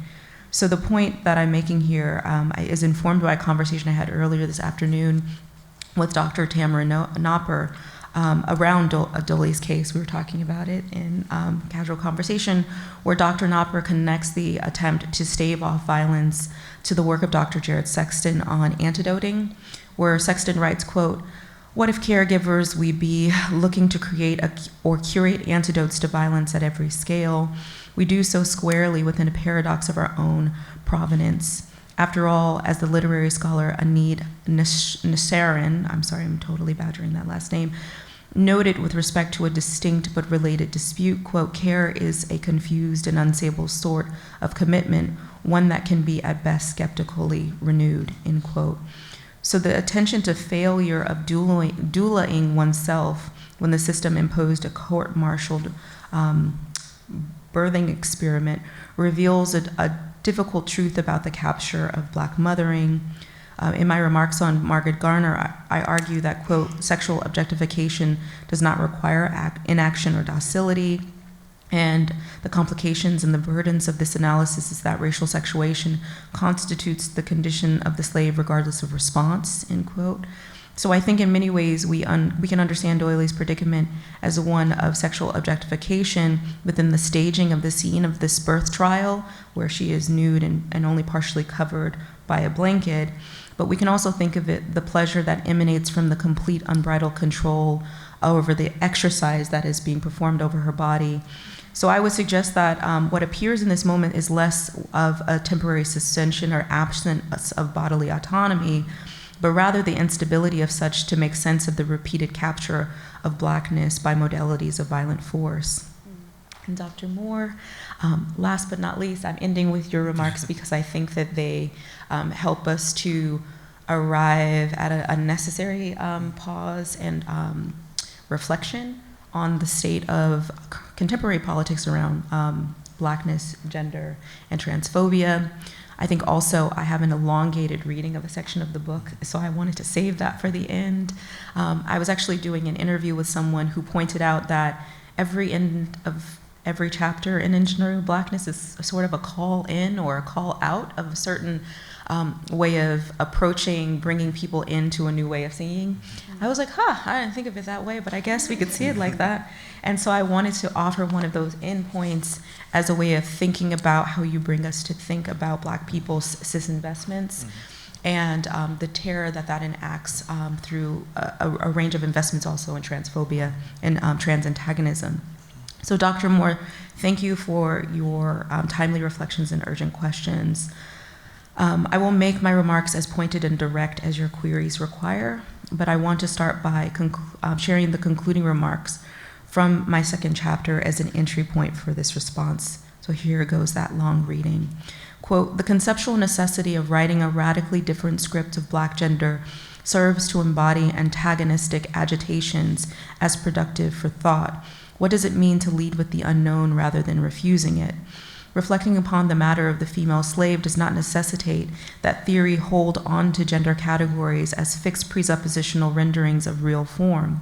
So the point that I'm making here is informed by a conversation I had earlier this afternoon with Dr. Tamara Knopper around Doyley's case. We were talking about it in casual conversation, where Dr. Knopper connects the attempt to stave off violence to the work of Dr. Jared Sexton on antidoting, where Sexton writes, quote, "What if caregivers we be looking to create or curate antidotes to violence at every scale? We do so squarely within a paradox of our own provenance. After all, as the literary scholar Anid Nissarin, I'm sorry, I'm totally badgering that last name, noted with respect to a distinct but related dispute, quote, care is a confused and unstable sort of commitment, one that can be at best skeptically renewed," end quote. So the attention to failure of doulaing oneself when the system imposed a court-martialed birthing experiment reveals a difficult truth about the capture of Black mothering. In my remarks on Margaret Garner, I argue that, quote, sexual objectification does not require inaction or docility, and the complications and the burdens of this analysis is that racial sexuation constitutes the condition of the slave regardless of response, end quote. So I think in many ways we can understand Doyley's predicament as one of sexual objectification within the staging of the scene of this birth trial, where she is nude and only partially covered by a blanket. But we can also think of it, the pleasure that emanates from the complete unbridled control over the exercise that is being performed over her body. So I would suggest that what appears in this moment is less of a temporary suspension or absence of bodily autonomy, but rather the instability of such to make sense of the repeated capture of Blackness by modalities of violent force. And Dr. Moore, last but not least, I'm ending with your remarks because I think that they help us to arrive at a necessary pause and reflection on the state of contemporary politics around Blackness, gender, and transphobia. I think also I have an elongated reading of a section of the book, so I wanted to save that for the end. I was actually doing an interview with someone who pointed out that every end of every chapter in Engendering Blackness is sort of a call in or a call out of a certain way of approaching, bringing people into a new way of seeing. I was like, I didn't think of it that way, but I guess we could see it like that. And so I wanted to offer one of those endpoints as a way of thinking about how you bring us to think about Black people's cis investments and the terror that enacts through a range of investments also in transphobia and trans antagonism. So Dr. Moore, thank you for your timely reflections and urgent questions. I will make my remarks as pointed and direct as your queries require, but I want to start by sharing the concluding remarks from my second chapter as an entry point for this response. So here goes that long reading. Quote, "The conceptual necessity of writing a radically different script of Black gender serves to embody antagonistic agitations as productive for thought. What does it mean to lead with the unknown rather than refusing it? Reflecting upon the matter of the female slave does not necessitate that theory hold on to gender categories as fixed presuppositional renderings of real form.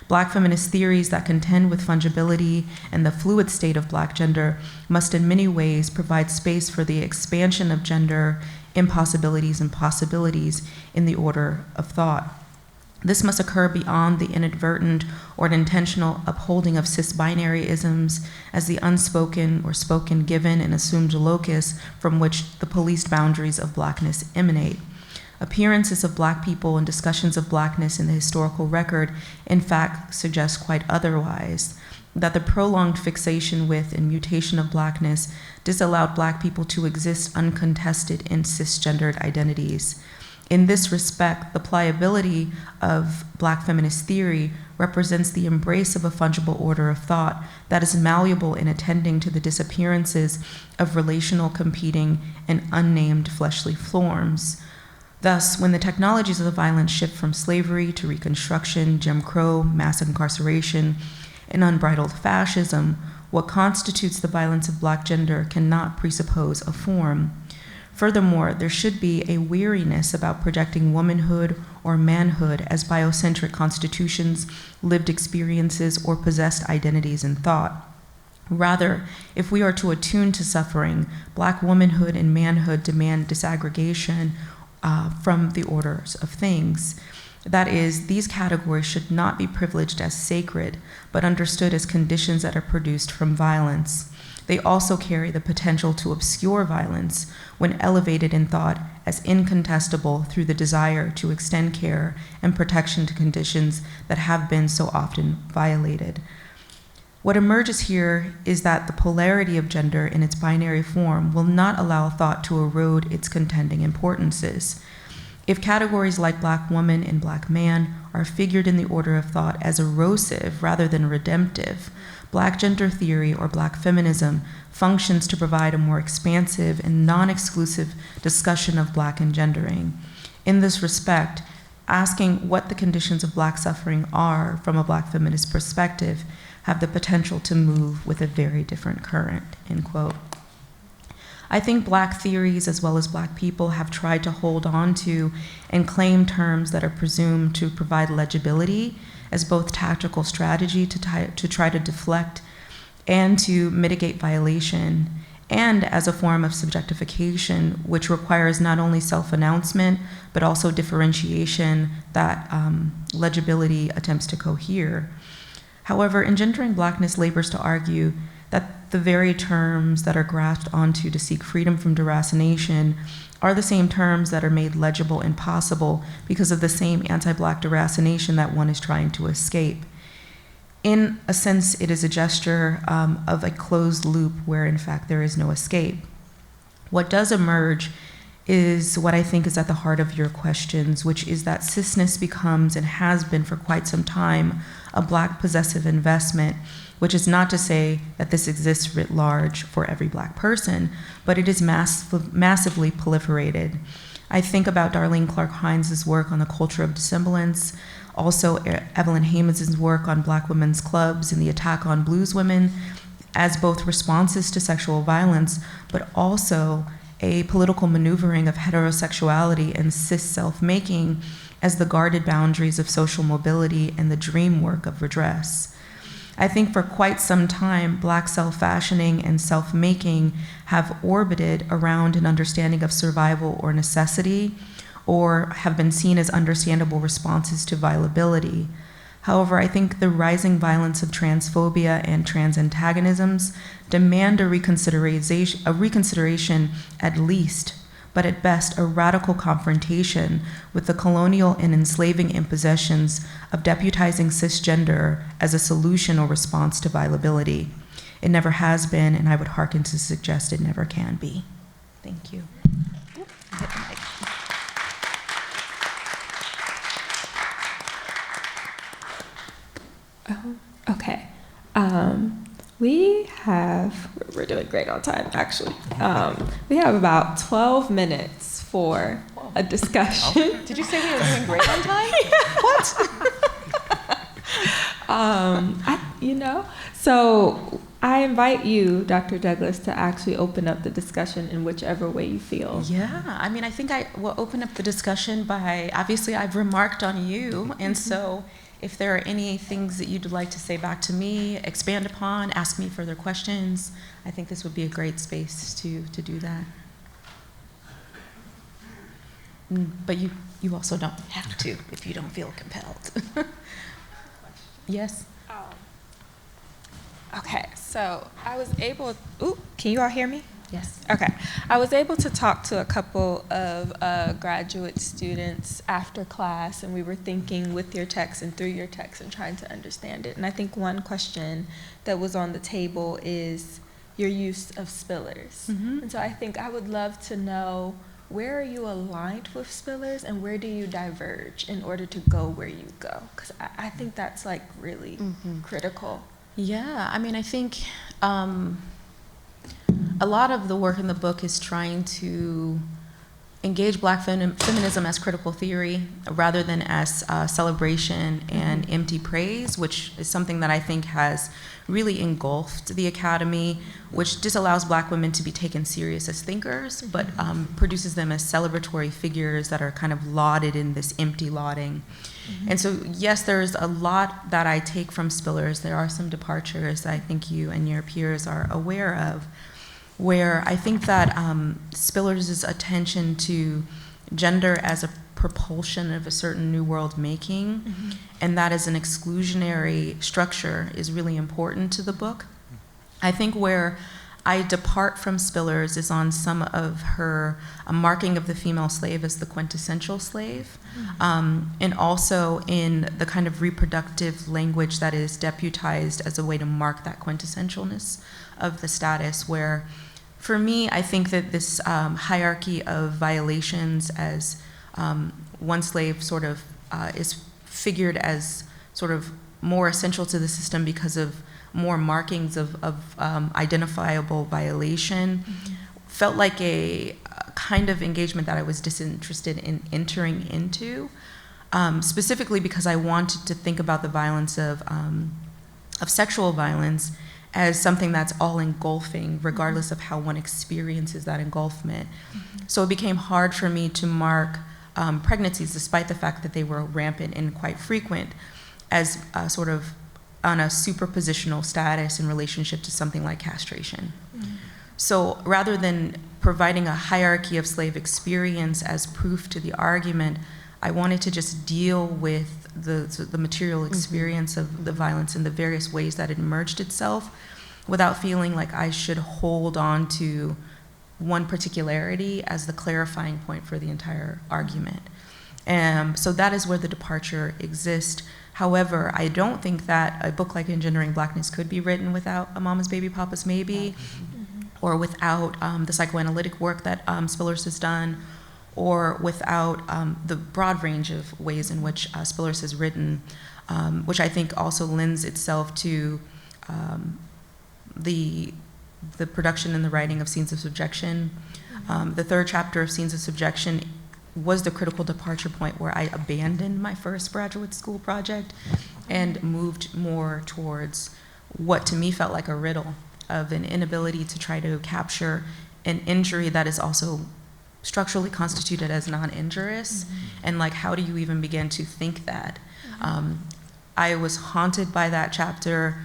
Black feminist theories that contend with fungibility and the fluid state of Black gender must in many ways provide space for the expansion of gender impossibilities and possibilities in the order of thought. This must occur beyond the inadvertent or intentional upholding of cis-binary isms as the unspoken or spoken given and assumed locus from which the policed boundaries of Blackness emanate. Appearances of Black people and discussions of Blackness in the historical record, in fact, suggest quite otherwise, that the prolonged fixation with and mutation of Blackness disallowed Black people to exist uncontested in cisgendered identities. In this respect, the pliability of Black feminist theory represents the embrace of a fungible order of thought that is malleable in attending to the disappearances of relational, competing, and unnamed fleshly forms. Thus, when the technologies of the violence shift from slavery to Reconstruction, Jim Crow, mass incarceration, and unbridled fascism, what constitutes the violence of Black gender cannot presuppose a form. Furthermore, there should be a weariness about projecting womanhood or manhood as biocentric constitutions, lived experiences, or possessed identities in thought. Rather, if we are to attune to suffering, Black womanhood and manhood demand disaggregation from the orders of things. That is, these categories should not be privileged as sacred, but understood as conditions that are produced from violence. They also carry the potential to obscure violence when elevated in thought as incontestable through the desire to extend care and protection to conditions that have been so often violated. What emerges here is that the polarity of gender in its binary form will not allow thought to erode its contending importances. If categories like Black woman and Black man are figured in the order of thought as erosive rather than redemptive, Black gender theory or Black feminism functions to provide a more expansive and non-exclusive discussion of Black engendering. In this respect, asking what the conditions of Black suffering are from a Black feminist perspective have the potential to move with a very different current, end quote. I think Black theories as well as Black people have tried to hold on to and claim terms that are presumed to provide legibility as both tactical strategy to try to deflect and to mitigate violation, and as a form of subjectification, which requires not only self-announcement, but also differentiation that legibility attempts to cohere. However, Engendering Blackness labors to argue that the very terms that are grasped onto to seek freedom from deracination are the same terms that are made legible and possible because of the same anti-Black deracination that one is trying to escape. In a sense, it is a gesture of a closed loop where, in fact, there is no escape. What does emerge is what I think is at the heart of your questions, which is that cisness becomes and has been for quite some time a Black possessive investment, which is not to say that this exists writ large for every Black person, but it is massively proliferated. I think about Darlene Clark Hines' work on the culture of dissemblance, also Evelyn Hammonds' work on Black women's clubs and the attack on blues women as both responses to sexual violence, but also a political maneuvering of heterosexuality and cis self-making as the guarded boundaries of social mobility and the dream work of redress. I think for quite some time, Black self-fashioning and self-making have orbited around an understanding of survival or necessity, or have been seen as understandable responses to violability. However, I think the rising violence of transphobia and trans antagonisms demand a reconsideration at least, but at best a radical confrontation with the colonial and enslaving impositions of deputizing cisgender as a solution or response to violability. It never has been, and I would hearken to suggest it never can be. Thank you. Oh, okay. We're doing great on time, actually. We have about 12 minutes for a discussion. Did you say we were doing great on time? So I invite you, Dr. Douglas, to actually open up the discussion in whichever way you feel. Yeah, I mean, I think I will open up the discussion by, obviously I've remarked on you, and so if there are any things that you'd like to say back to me, expand upon, ask me further questions, I think this would be a great space to do that. But you also don't have to if you don't feel compelled. Yes? Okay, so I was able, can you all hear me? Yes. Okay, I was able to talk to a couple of graduate students after class, and we were thinking with your text and through your text and trying to understand it. And I think one question that was on the table is your use of spillers. Mm-hmm. And so I think I would love to know, where are you aligned with spillers and where do you diverge in order to go where you go? Because I think that's like really critical. Yeah, I mean, I think a lot of the work in the book is trying to engage Black feminism as critical theory rather than as celebration and empty praise, which is something that I think has really engulfed the academy, which disallows Black women to be taken serious as thinkers, but produces them as celebratory figures that are kind of lauded in this empty lauding. And so, yes, there's a lot that I take from spillers. There are some departures that I think you and your peers are aware of, where I think that spillers' attention to gender as a propulsion of a certain new world making, and that as an exclusionary structure is really important to the book. I think where I depart from spillers is on some of her marking of the female slave as the quintessential slave, and also in the kind of reproductive language that is deputized as a way to mark that quintessentialness of the status, where for me, I think that this hierarchy of violations as one slave sort of is figured as sort of more essential to the system because of more markings of identifiable violation, felt like a kind of engagement that I was disinterested in entering into, specifically because I wanted to think about the violence of sexual violence as something that's all engulfing, regardless of how one experiences that engulfment. So it became hard for me to mark pregnancies, despite the fact that they were rampant and quite frequent, as sort of on a superpositional status in relationship to something like castration. So rather than providing a hierarchy of slave experience as proof to the argument, I wanted to just deal with the material experience of the violence in the various ways that it emerged itself without feeling like I should hold on to one particularity as the clarifying point for the entire argument. So that is where the departure exists. However, I don't think that a book like Engendering Blackness could be written without A Mama's Baby, Papa's Maybe, or without the psychoanalytic work that Spillers has done, or without the broad range of ways in which Spillers has written, which I think also lends itself to the production and the writing of Scenes of Subjection. The third chapter of Scenes of Subjection was the critical departure point where I abandoned my first graduate school project and moved more towards what to me felt like a riddle of an inability to try to capture an injury that is also structurally constituted as non-injurious, and like how do you even begin to think that? I was haunted by that chapter,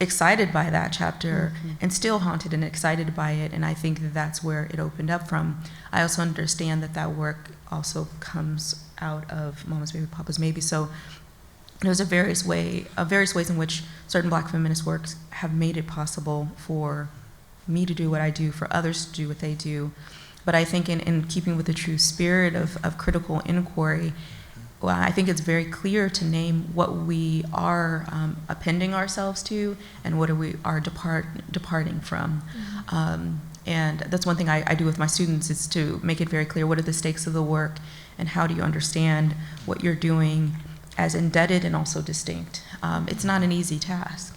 excited by that chapter, and still haunted and excited by it, and I think that that's where it opened up from. I also understand that that work also comes out of Mama's Baby, Papa's Maybe, so there's various ways in which certain Black feminist works have made it possible for me to do what I do, for others to do what they do. But I think in keeping with the true spirit of critical inquiry, well, I think it's very clear to name what we are appending ourselves to and what we are departing from. And that's one thing I do with my students, is to make it very clear what are the stakes of the work and how do you understand what you're doing as indebted and also distinct. It's not an easy task,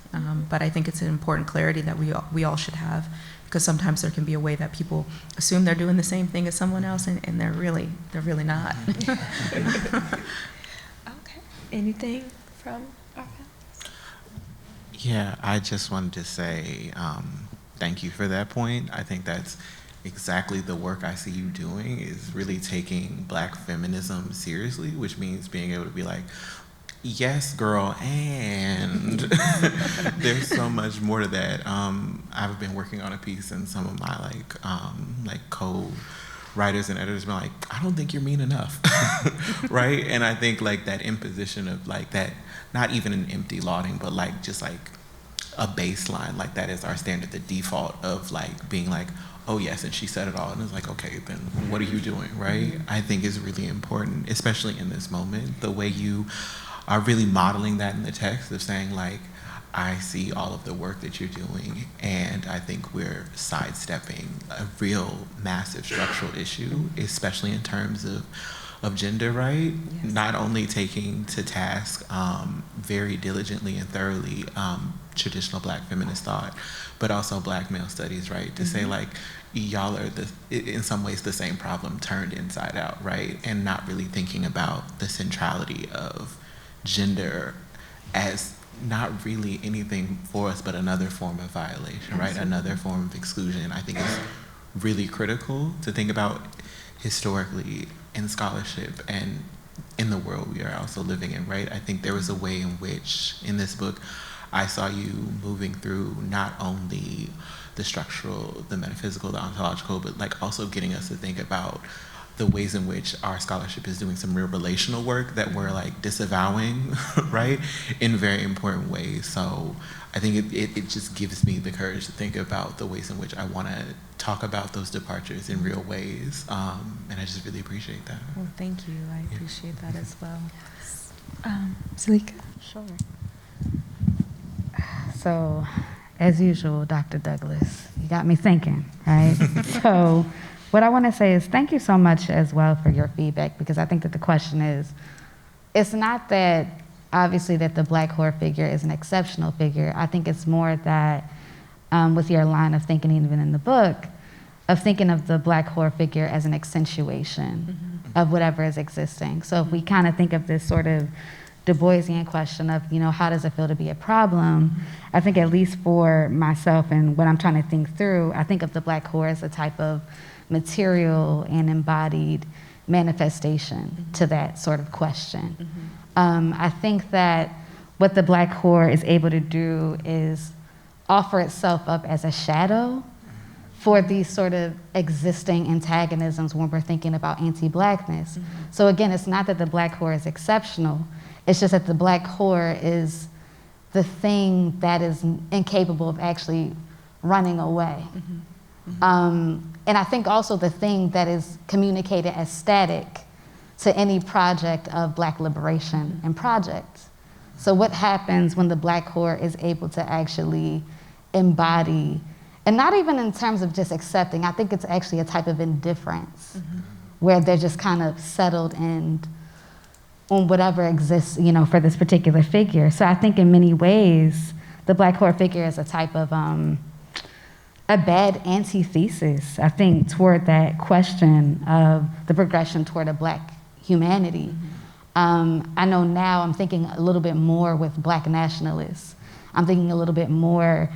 but I think it's an important clarity that we all should have, because sometimes there can be a way that people assume they're doing the same thing as someone else, and they're really not. Okay. Anything from our panelists? Yeah, I just wanted to say thank you for that point. I think that's exactly the work I see you doing, is really taking Black feminism seriously, which means being able to be like, yes, girl, and there's so much more to that. I've been working on a piece, and some of my like co-writers and editors been like, I don't think you're mean enough, right? And I think like that imposition of like that, not even an empty lauding, but like just like a baseline, like that is our standard, the default of like being like, oh yes, and she said it all, and it's like, okay, then what are you doing, right? I think is really important, especially in this moment, the way you are really modeling that in the text of saying like, I see all of the work that you're doing, and I think we're sidestepping a real massive structural issue, especially in terms of gender, right? Yes. Not only taking to task very diligently and thoroughly traditional Black feminist thought, but also Black male studies, right? To say like, y'all are in some ways the same problem turned inside out, right? And not really thinking about the centrality of gender as not really anything for us but another form of violation, right? Another form of exclusion. I think it's really critical to think about historically in scholarship and in the world we are also living in, right? I think there was a way in which in this book I saw you moving through not only the structural, the metaphysical, the ontological, but like also getting us to think about the ways in which our scholarship is doing some real relational work that we're like disavowing, right, in very important ways. So I think it just gives me the courage to think about the ways in which I want to talk about those departures in real ways, and I just really appreciate that. Well, thank you. I appreciate that as well. Salika? Sure. So, as usual, Dr. Douglas, you got me thinking, right? So, what I want to say is thank you so much as well for your feedback, because I think that the question is, it's not that obviously that the Black whore figure is an exceptional figure. I think it's more that with your line of thinking even in the book, of thinking of the Black whore figure as an accentuation of whatever is existing. So if we kind of think of this sort of Du Boisian question of, you know, how does it feel to be a problem? I think at least for myself and what I'm trying to think through, I think of the Black whore as a type of material and embodied manifestation to that sort of question. I think that what the Black whore is able to do is offer itself up as a shadow for these sort of existing antagonisms when we're thinking about anti-Blackness. So again, it's not that the Black whore is exceptional, it's just that the Black whore is the thing that is incapable of actually running away. And I think also the thing that is communicated as static to any project of Black liberation and projects. So what happens when the Black whore is able to actually embody, and not even in terms of just accepting, I think it's actually a type of indifference where they're just kind of settled in on whatever exists, you know, for this particular figure. So I think in many ways, the Black whore figure is a type of a bad antithesis, I think, toward that question of the progression toward a Black humanity. I know now I'm thinking a little bit more with Black nationalists. I'm thinking a little bit more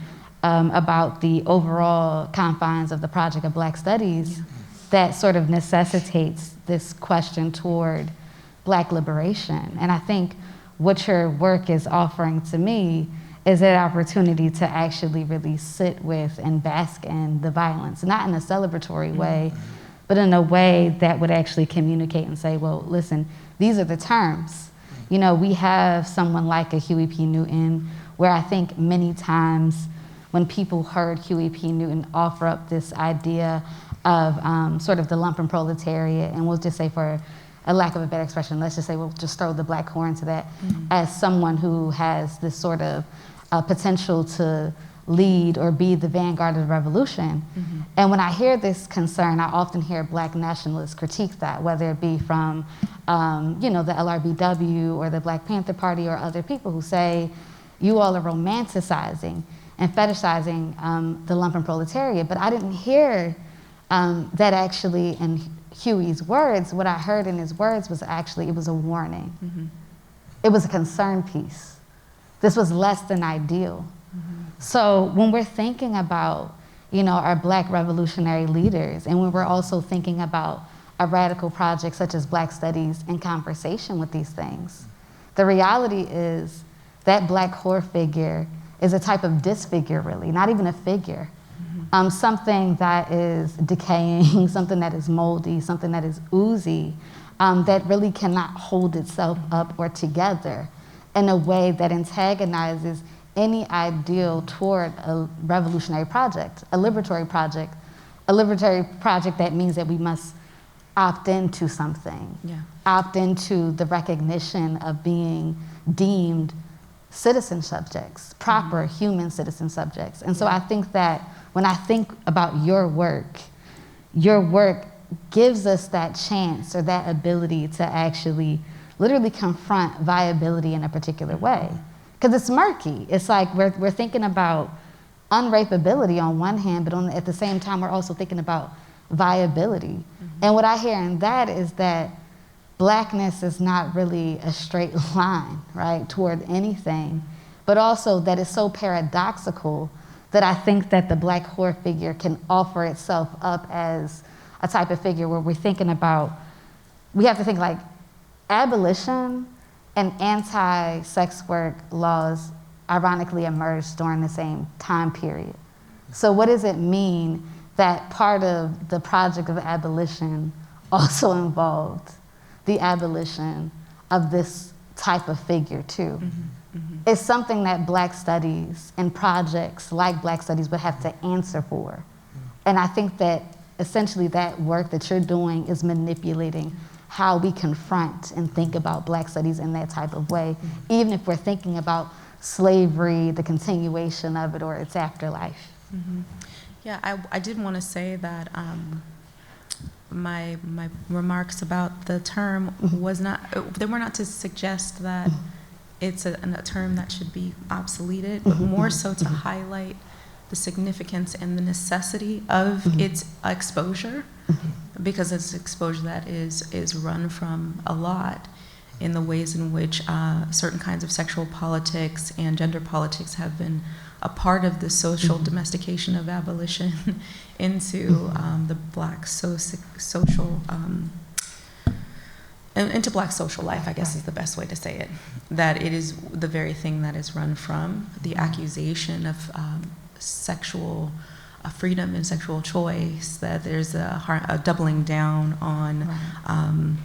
about the overall confines of the project of Black Studies that sort of necessitates this question toward Black liberation. And I think what your work is offering to me is an opportunity to actually really sit with and bask in the violence, not in a celebratory way, but in a way that would actually communicate and say, well, listen, these are the terms. You know, we have someone like a Huey P. Newton, where I think many times when people heard Huey P. Newton offer up this idea of sort of the lumpen proletariat, and we'll just say, for a lack of a better expression, let's just say we'll just throw the Black core into that, as someone who has this sort of potential to lead or be the vanguard of the revolution. And when I hear this concern, I often hear Black nationalists critique that, whether it be from you know, the LRBW or the Black Panther Party or other people who say, you all are romanticizing and fetishizing the lumpen proletariat. But I didn't hear that actually in Huey's words. What I heard in his words was actually, it was a warning. It was a concern piece. This was less than ideal. So when we're thinking about, you know, our Black revolutionary leaders, and when we're also thinking about a radical project such as Black Studies in conversation with these things, the reality is that Black core figure is a type of disfigure, really, not even a figure. Something that is decaying, something that is moldy, something that is oozy, that really cannot hold itself up or together in a way that antagonizes any ideal toward a revolutionary project, a liberatory project that means that we must opt into something, opt into the recognition of being deemed citizen subjects, proper human citizen subjects. And so I think that when I think about your work gives us that chance or that ability to actually literally confront viability in a particular way. Because it's murky. It's like we're thinking about unrapeability on one hand, but at the same time, we're also thinking about viability. And what I hear in that is that Blackness is not really a straight line, right, toward anything, but also that it's so paradoxical that I think that the Black core figure can offer itself up as a type of figure where we're thinking about, we have to think like abolition and anti-sex work laws ironically emerged during the same time period. So what does it mean that part of the project of abolition also involved the abolition of this type of figure too? It's something that Black Studies and projects like Black Studies would have to answer for. And I think that essentially that work that you're doing is manipulating how we confront and think about Black Studies in that type of way, even if we're thinking about slavery, the continuation of it, or its afterlife. Yeah, I did want to say that my remarks about the term they were not to suggest that it's a term that should be obsoleted, but more so to highlight the significance and the necessity of its exposure, because it's exposure that is run from a lot in the ways in which certain kinds of sexual politics and gender politics have been a part of the social domestication of abolition into the Black social into Black social life, I guess is the best way to say it. That it is the very thing that is run from the accusation of sexual freedom and sexual choice, that there's a doubling down on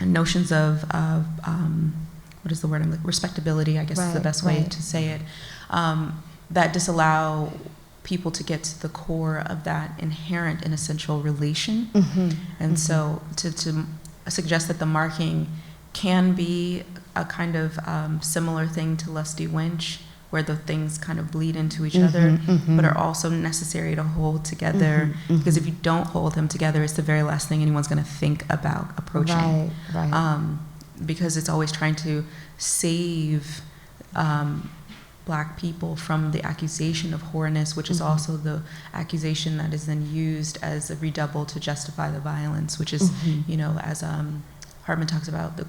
notions of what is the word? Respectability, I guess is the best way to say it, that disallow people to get to the core of that inherent and essential relation. And so to suggest that the marking can be a kind of similar thing to lusty wench, where the things kind of bleed into each other, but are also necessary to hold together. Because if you don't hold them together, it's the very last thing anyone's going to think about approaching. Because it's always trying to save Black people from the accusation of whoreness, which is also the accusation that is then used as a redouble to justify the violence, which is, you know, as Hartman talks about, the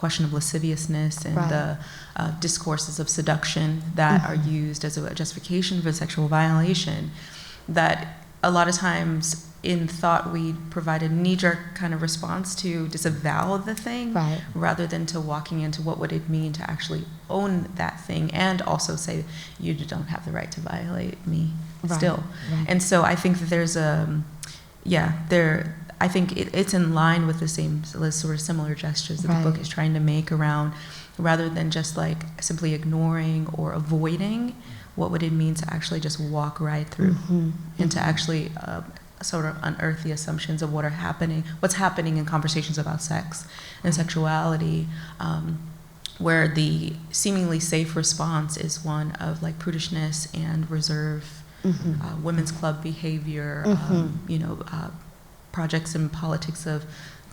question of lasciviousness and Right. the discourses of seduction that are used as a justification for sexual violation, that a lot of times in thought we provide a knee-jerk kind of response to disavow the thing, Right. rather than to walking into what would it mean to actually own that thing and also say, you don't have the right to violate me Right. still. Right. And so I think that there's I think it's in line with the same sort of similar gestures that Right. the book is trying to make around, rather than just like simply ignoring or avoiding, what would it mean to actually just walk right through and to actually sort of unearth the assumptions of what's happening in conversations about sex and sexuality, where the seemingly safe response is one of like prudishness and reserve, women's club behavior, projects and politics of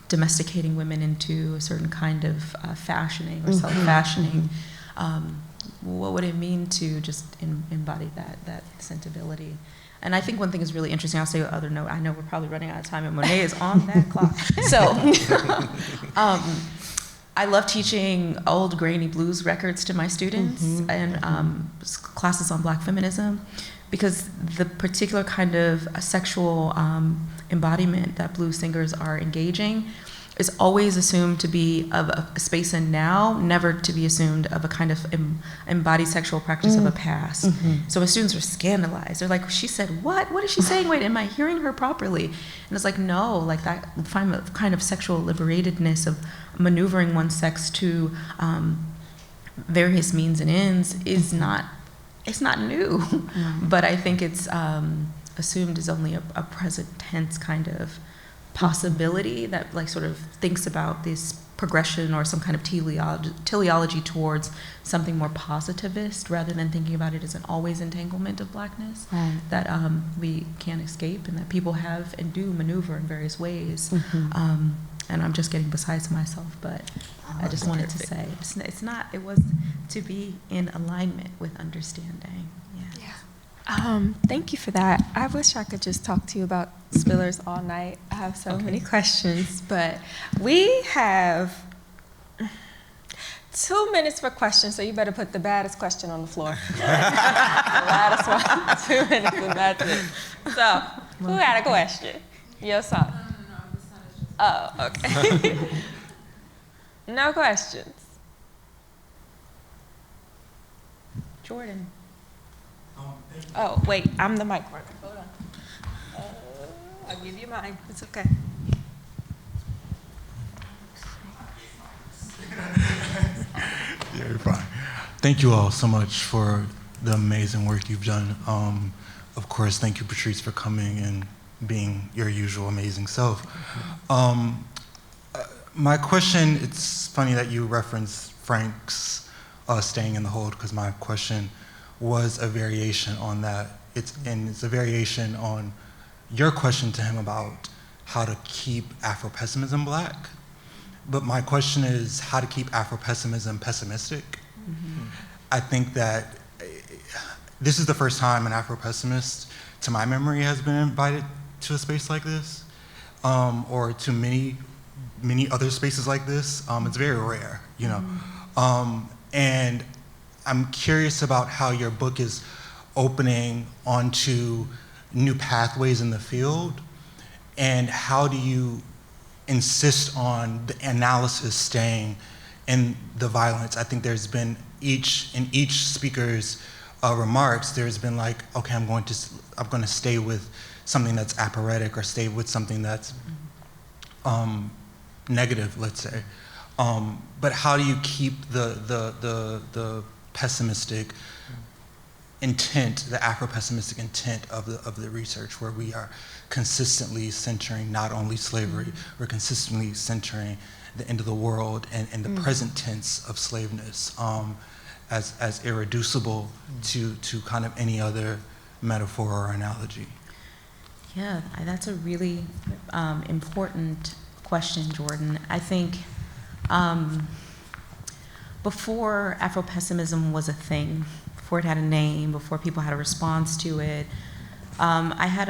domesticating women into a certain kind of fashioning or self-fashioning. What would it mean to just embody that sensibility? And I think one thing is really interesting. I'll say another note. I know we're probably running out of time, and Monet is on that clock. So, I love teaching old grainy blues records to my students and classes on Black feminism, because the particular kind of sexual embodiment that blues singers are engaging is always assumed to be of a space in now, never to be assumed of a kind of embodied sexual practice of a past. So my students are scandalized. They're like, she said what? What is she saying? Wait, am I hearing her properly? And it's like, no, like that kind of sexual liberatedness of maneuvering one's sex to various means and ends is not, it's not new. But I think it's assumed as only a present tense kind of possibility that like sort of thinks about this progression or some kind of teleology towards something more positivist, rather than thinking about it as an always entanglement of Blackness that we can't escape, and that people have and do maneuver in various ways. And I'm just getting besides myself, but I just wanted to say it was to be in alignment with understanding. Thank you for that. I wish I could just talk to you about Spillers all night. I have so many questions, but we have 2 minutes for questions, so you better put the baddest question on the floor. The baddest one, 2 minutes, and that's it. So, who had a question? Your son. Oh, okay. No questions. Jordan. Oh, wait, I'm the mic worker. Hold on. I'll give you mine. It's okay. Yeah, you're fine. Thank you all so much for the amazing work you've done. Of course, thank you, Patrice, for coming and being your usual amazing self. My question, it's funny that you referenced Frank's staying in the hold, because my question was a variation on that. It's a variation on your question to him about how to keep Afro-pessimism Black. But my question is how to keep Afro-pessimism pessimistic. I think that this is the first time an Afro-pessimist, to my memory, has been invited to a space like this, or to many other spaces like this. It's very rare, you know. And I'm curious about how your book is opening onto new pathways in the field, and how do you insist on the analysis staying in the violence? I think there's been in each speaker's remarks, there's been like, okay, I'm going to stay with something that's aphoretic, or stay with something that's negative, let's say. But how do you keep the pessimistic intent, the Afro-pessimistic intent of the research, where we are consistently centering not only slavery, we're consistently centering the end of the world and the present tense of slaveness as irreducible to kind of any other metaphor or analogy? Yeah, that's a really important question, Jordan. I think before Afro-pessimism was a thing, before it had a name, before people had a response to it, I had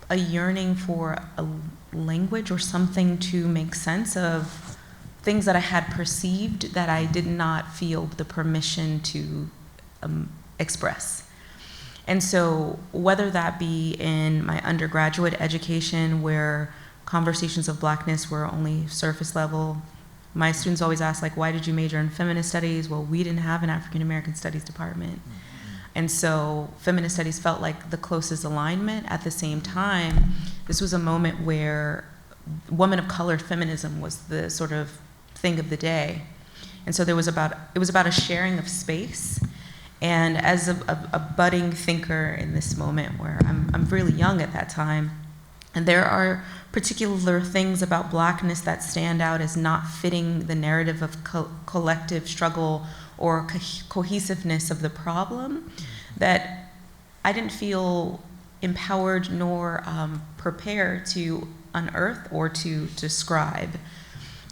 a yearning for a language or something to make sense of things that I had perceived that I did not feel the permission to express. And so whether that be in my undergraduate education where conversations of Blackness were only surface level, my students always ask, like, why did you major in feminist studies? Well, we didn't have an African American studies department. And so feminist studies felt like the closest alignment. At the same time, this was a moment where women of color feminism was the sort of thing of the day. And so it was about a sharing of space. And as a budding thinker in this moment where I'm really young at that time, and there are particular things about Blackness that stand out as not fitting the narrative of collective struggle or cohesiveness of the problem, that I didn't feel empowered nor prepared to unearth or to describe.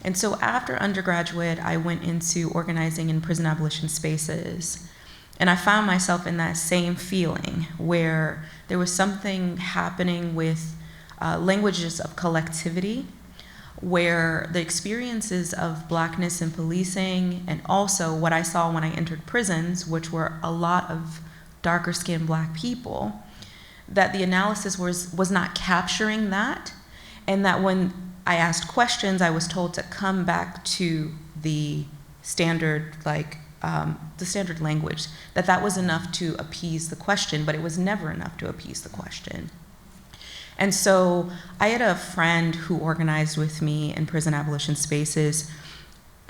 And so after undergraduate, I went into organizing in prison abolition spaces. And I found myself in that same feeling where there was something happening with languages of collectivity, where the experiences of Blackness in policing, and also what I saw when I entered prisons, which were a lot of darker skinned Black people, that the analysis was not capturing that, and that when I asked questions, I was told to come back to the standard, the standard language, that was enough to appease the question, but it was never enough to appease the question. And so I had a friend who organized with me in prison abolition spaces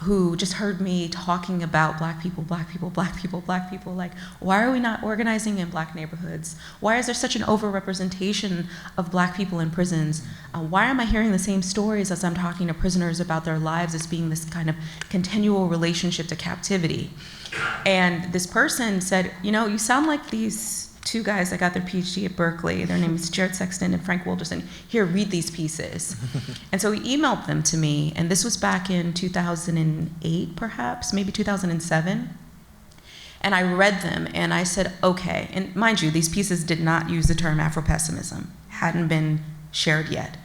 who just heard me talking about Black people, Black people, Black people, Black people, like, why are we not organizing in Black neighborhoods? Why is there such an overrepresentation of Black people in prisons? Why am I hearing the same stories as I'm talking to prisoners about their lives as being this kind of continual relationship to captivity? And this person said, you sound like these two guys that got their PhD at Berkeley. Their name is Jared Sexton and Frank Wilderson. Here, read these pieces. And so he emailed them to me, and this was back in 2008, perhaps, maybe 2007. And I read them, and I said, okay. And mind you, these pieces did not use the term Afro-pessimism, hadn't been shared yet.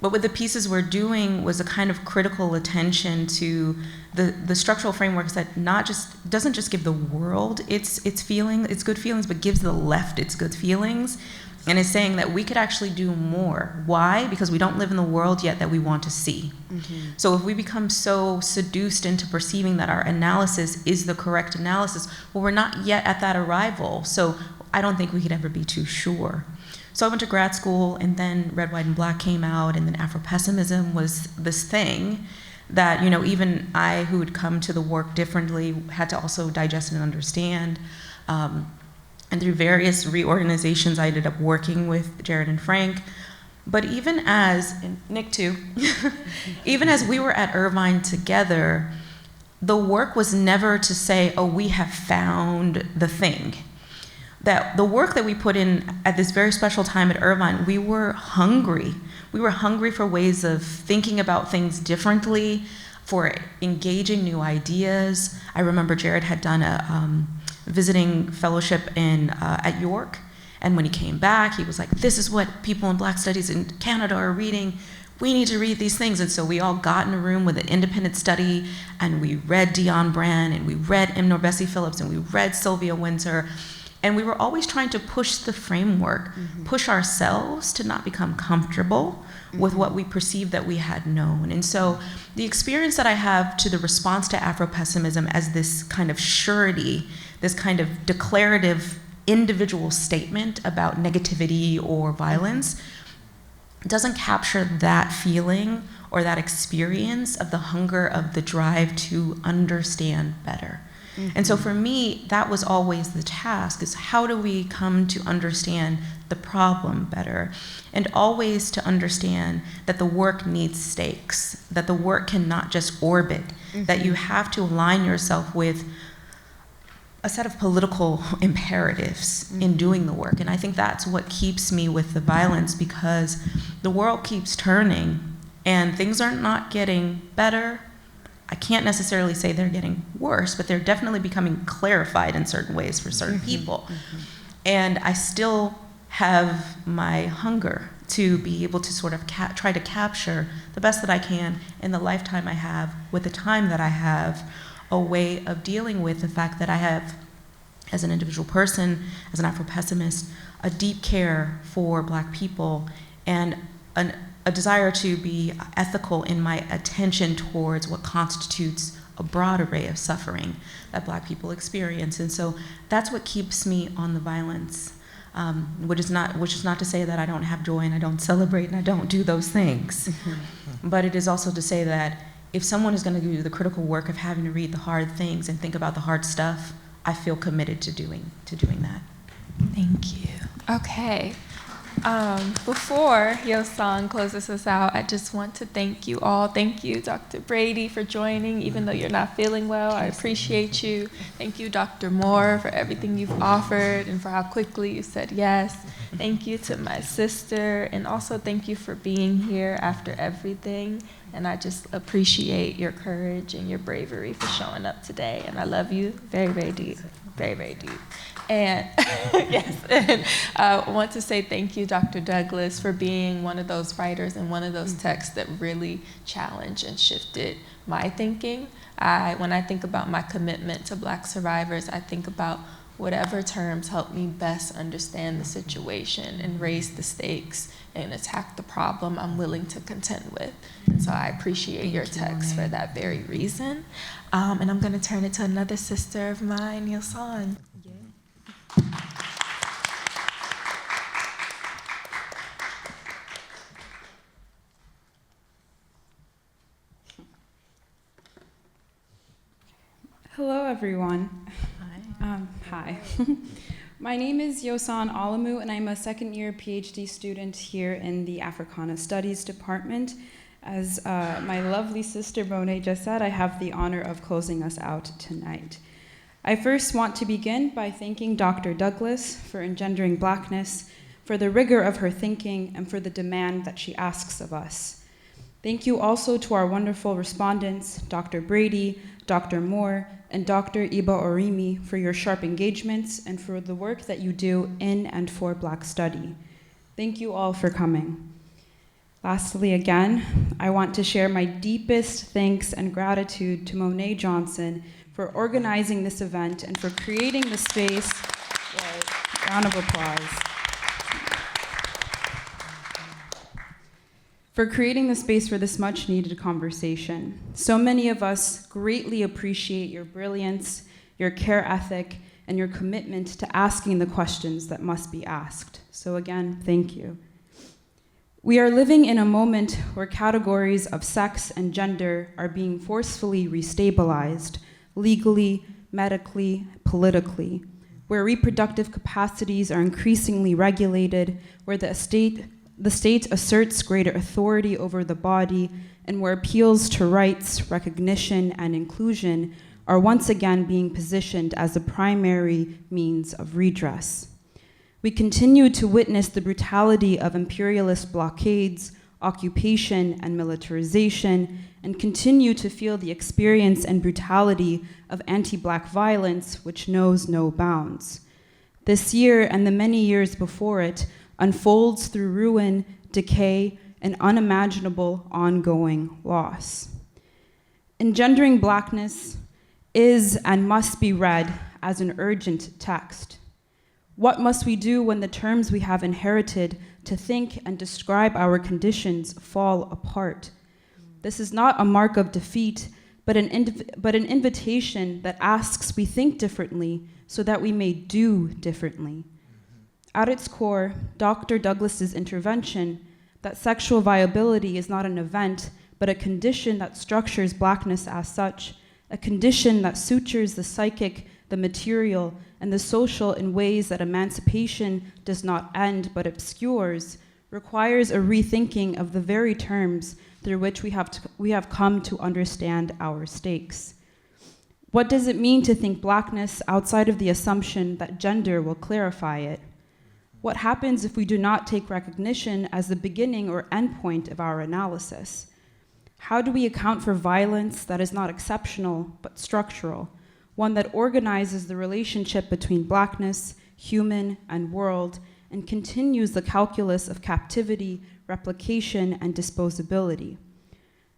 But what the pieces were doing was a kind of critical attention to the structural frameworks that doesn't just give the world its good feelings, but gives the left its good feelings, and is saying that we could actually do more. Why? Because we don't live in the world yet that we want to see. Mm-hmm. So if we become so seduced into perceiving that our analysis is the correct analysis, well, we're not yet at that arrival. So I don't think we could ever be too sure. So I went to grad school, and then Red, White, and Black came out, and then Afro-pessimism was this thing that, even I, who had come to the work differently, had to also digest and understand. And through various reorganizations, I ended up working with Jared and Frank. But even as, and Nick too, even as we were at Irvine together, the work was never to say, oh, we have found the thing. That the work that we put in at this very special time at Irvine, we were hungry. We were hungry for ways of thinking about things differently, for engaging new ideas. I remember Jared had done a visiting fellowship at York, and when he came back, he was like, this is what people in Black studies in Canada are reading. We need to read these things. And so we all got in a room with an independent study, and we read Dion Brand, and we read M. Bessie Phillips, and we read Sylvia Winter. And we were always trying to push the framework, push ourselves to not become comfortable with what we perceived that we had known. And so the experience that I have to the response to Afro-pessimism as this kind of surety, this kind of declarative individual statement about negativity or violence, doesn't capture that feeling or that experience of the hunger of the drive to understand better. And so for me, that was always the task, is how do we come to understand the problem better? And always to understand that the work needs stakes, that the work cannot just orbit, that you have to align yourself with a set of political imperatives in doing the work. And I think that's what keeps me with the violence, because the world keeps turning and things are not getting better. I can't necessarily say they're getting worse, but they're definitely becoming clarified in certain ways for certain people. And I still have my hunger to be able to sort of try to capture the best that I can in the lifetime I have, with the time that I have, a way of dealing with the fact that I have, as an individual person, as an Afro-pessimist, a deep care for Black people and a desire to be ethical in my attention towards what constitutes a broad array of suffering that Black people experience. And so that's what keeps me on the violence, which is not to say that I don't have joy and I don't celebrate and I don't do those things. But it is also to say that if someone is going to do the critical work of having to read the hard things and think about the hard stuff, I feel committed to doing that. Thank you. Okay. Before Yo-san closes us out, I just want to thank you all. Thank you, Dr. Brady, for joining, even though you're not feeling well. I appreciate you. Thank you, Dr. Moore, for everything you've offered and for how quickly you said yes. Thank you to my sister, and also thank you for being here after everything. And I just appreciate your courage and your bravery for showing up today. And I love you very, very deep, very, very deep. And yes, and I want to say thank you, Dr. Douglas, for being one of those writers and one of those texts that really challenged and shifted my thinking. When I think about my commitment to Black survivors, I think about whatever terms help me best understand the situation and raise the stakes and attack the problem I'm willing to contend with. And so I appreciate your text for that very reason. And I'm going to turn it to another sister of mine, Yo-san. Hello, everyone. Hi. Hi. My name is Yo-san Alamu, and I'm a second-year PhD student here in the Africana Studies Department. As my lovely sister Monet just said, I have the honor of closing us out tonight. I first want to begin by thanking Dr. Douglas for engendering Blackness, for the rigor of her thinking, and for the demand that she asks of us. Thank you also to our wonderful respondents, Dr. Brady, Dr. Moore, and Dr. Iba Oimi, for your sharp engagements and for the work that you do in and for Black study. Thank you all for coming. Lastly, again, I want to share my deepest thanks and gratitude to Monet Johnson for organizing this event and for creating the space. Round of applause. For creating the space for this much needed conversation. So many of us greatly appreciate your brilliance, your care ethic, and your commitment to asking the questions that must be asked. So again, thank you. We are living in a moment where categories of sex and gender are being forcefully restabilized, legally, medically, politically, where reproductive capacities are increasingly regulated, where the state asserts greater authority over the body, and where appeals to rights, recognition, and inclusion are once again being positioned as the primary means of redress. We continue to witness the brutality of imperialist blockades, occupation, and militarization, and continue to feel the experience and brutality of anti-Black violence, which knows no bounds. This year, and the many years before it, unfolds through ruin, decay, and unimaginable ongoing loss. Engendering Blackness is and must be read as an urgent text. What must we do when the terms we have inherited to think and describe our conditions fall apart? This is not a mark of defeat, but an invitation that asks we think differently so that we may do differently. At its core, Dr. Douglas's intervention that sexual viability is not an event, but a condition that structures Blackness as such, a condition that sutures the psychic, the material, and the social in ways that emancipation does not end but obscures, requires a rethinking of the very terms through which we have come to understand our stakes. What does it mean to think Blackness outside of the assumption that gender will clarify it? What happens if we do not take recognition as the beginning or endpoint of our analysis? How do we account for violence that is not exceptional but structural, one that organizes the relationship between Blackness, human, and world, and continues the calculus of captivity, replication, and disposability.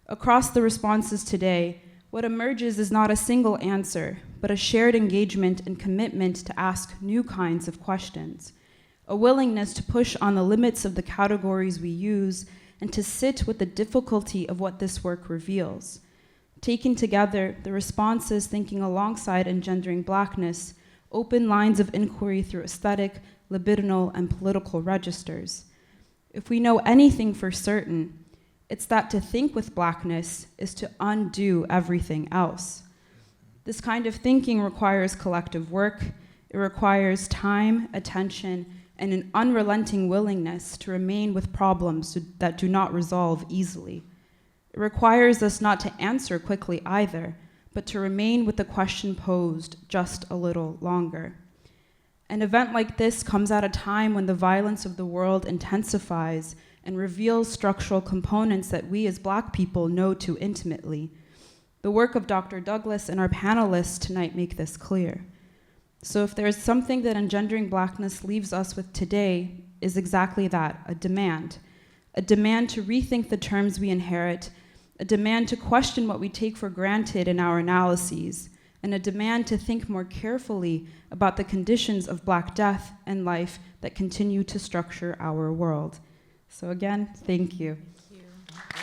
Across the responses today, what emerges is not a single answer, but a shared engagement and commitment to ask new kinds of questions, a willingness to push on the limits of the categories we use and to sit with the difficulty of what this work reveals. Taken together, the responses thinking alongside Engendering Blackness open lines of inquiry through aesthetic, libidinal, and political registers. If we know anything for certain, it's that to think with Blackness is to undo everything else. This kind of thinking requires collective work. It requires time, attention, and an unrelenting willingness to remain with problems that do not resolve easily. It requires us not to answer quickly either, but to remain with the question posed just a little longer. An event like this comes at a time when the violence of the world intensifies and reveals structural components that we as Black people know too intimately. The work of Dr. Douglas and our panelists tonight make this clear. So if there is something that Engendering Blackness leaves us with today, is exactly that, a demand to rethink the terms we inherit, a demand to question what we take for granted in our analyses, and a demand to think more carefully about the conditions of Black death and life that continue to structure our world. So again, thank you. Thank you.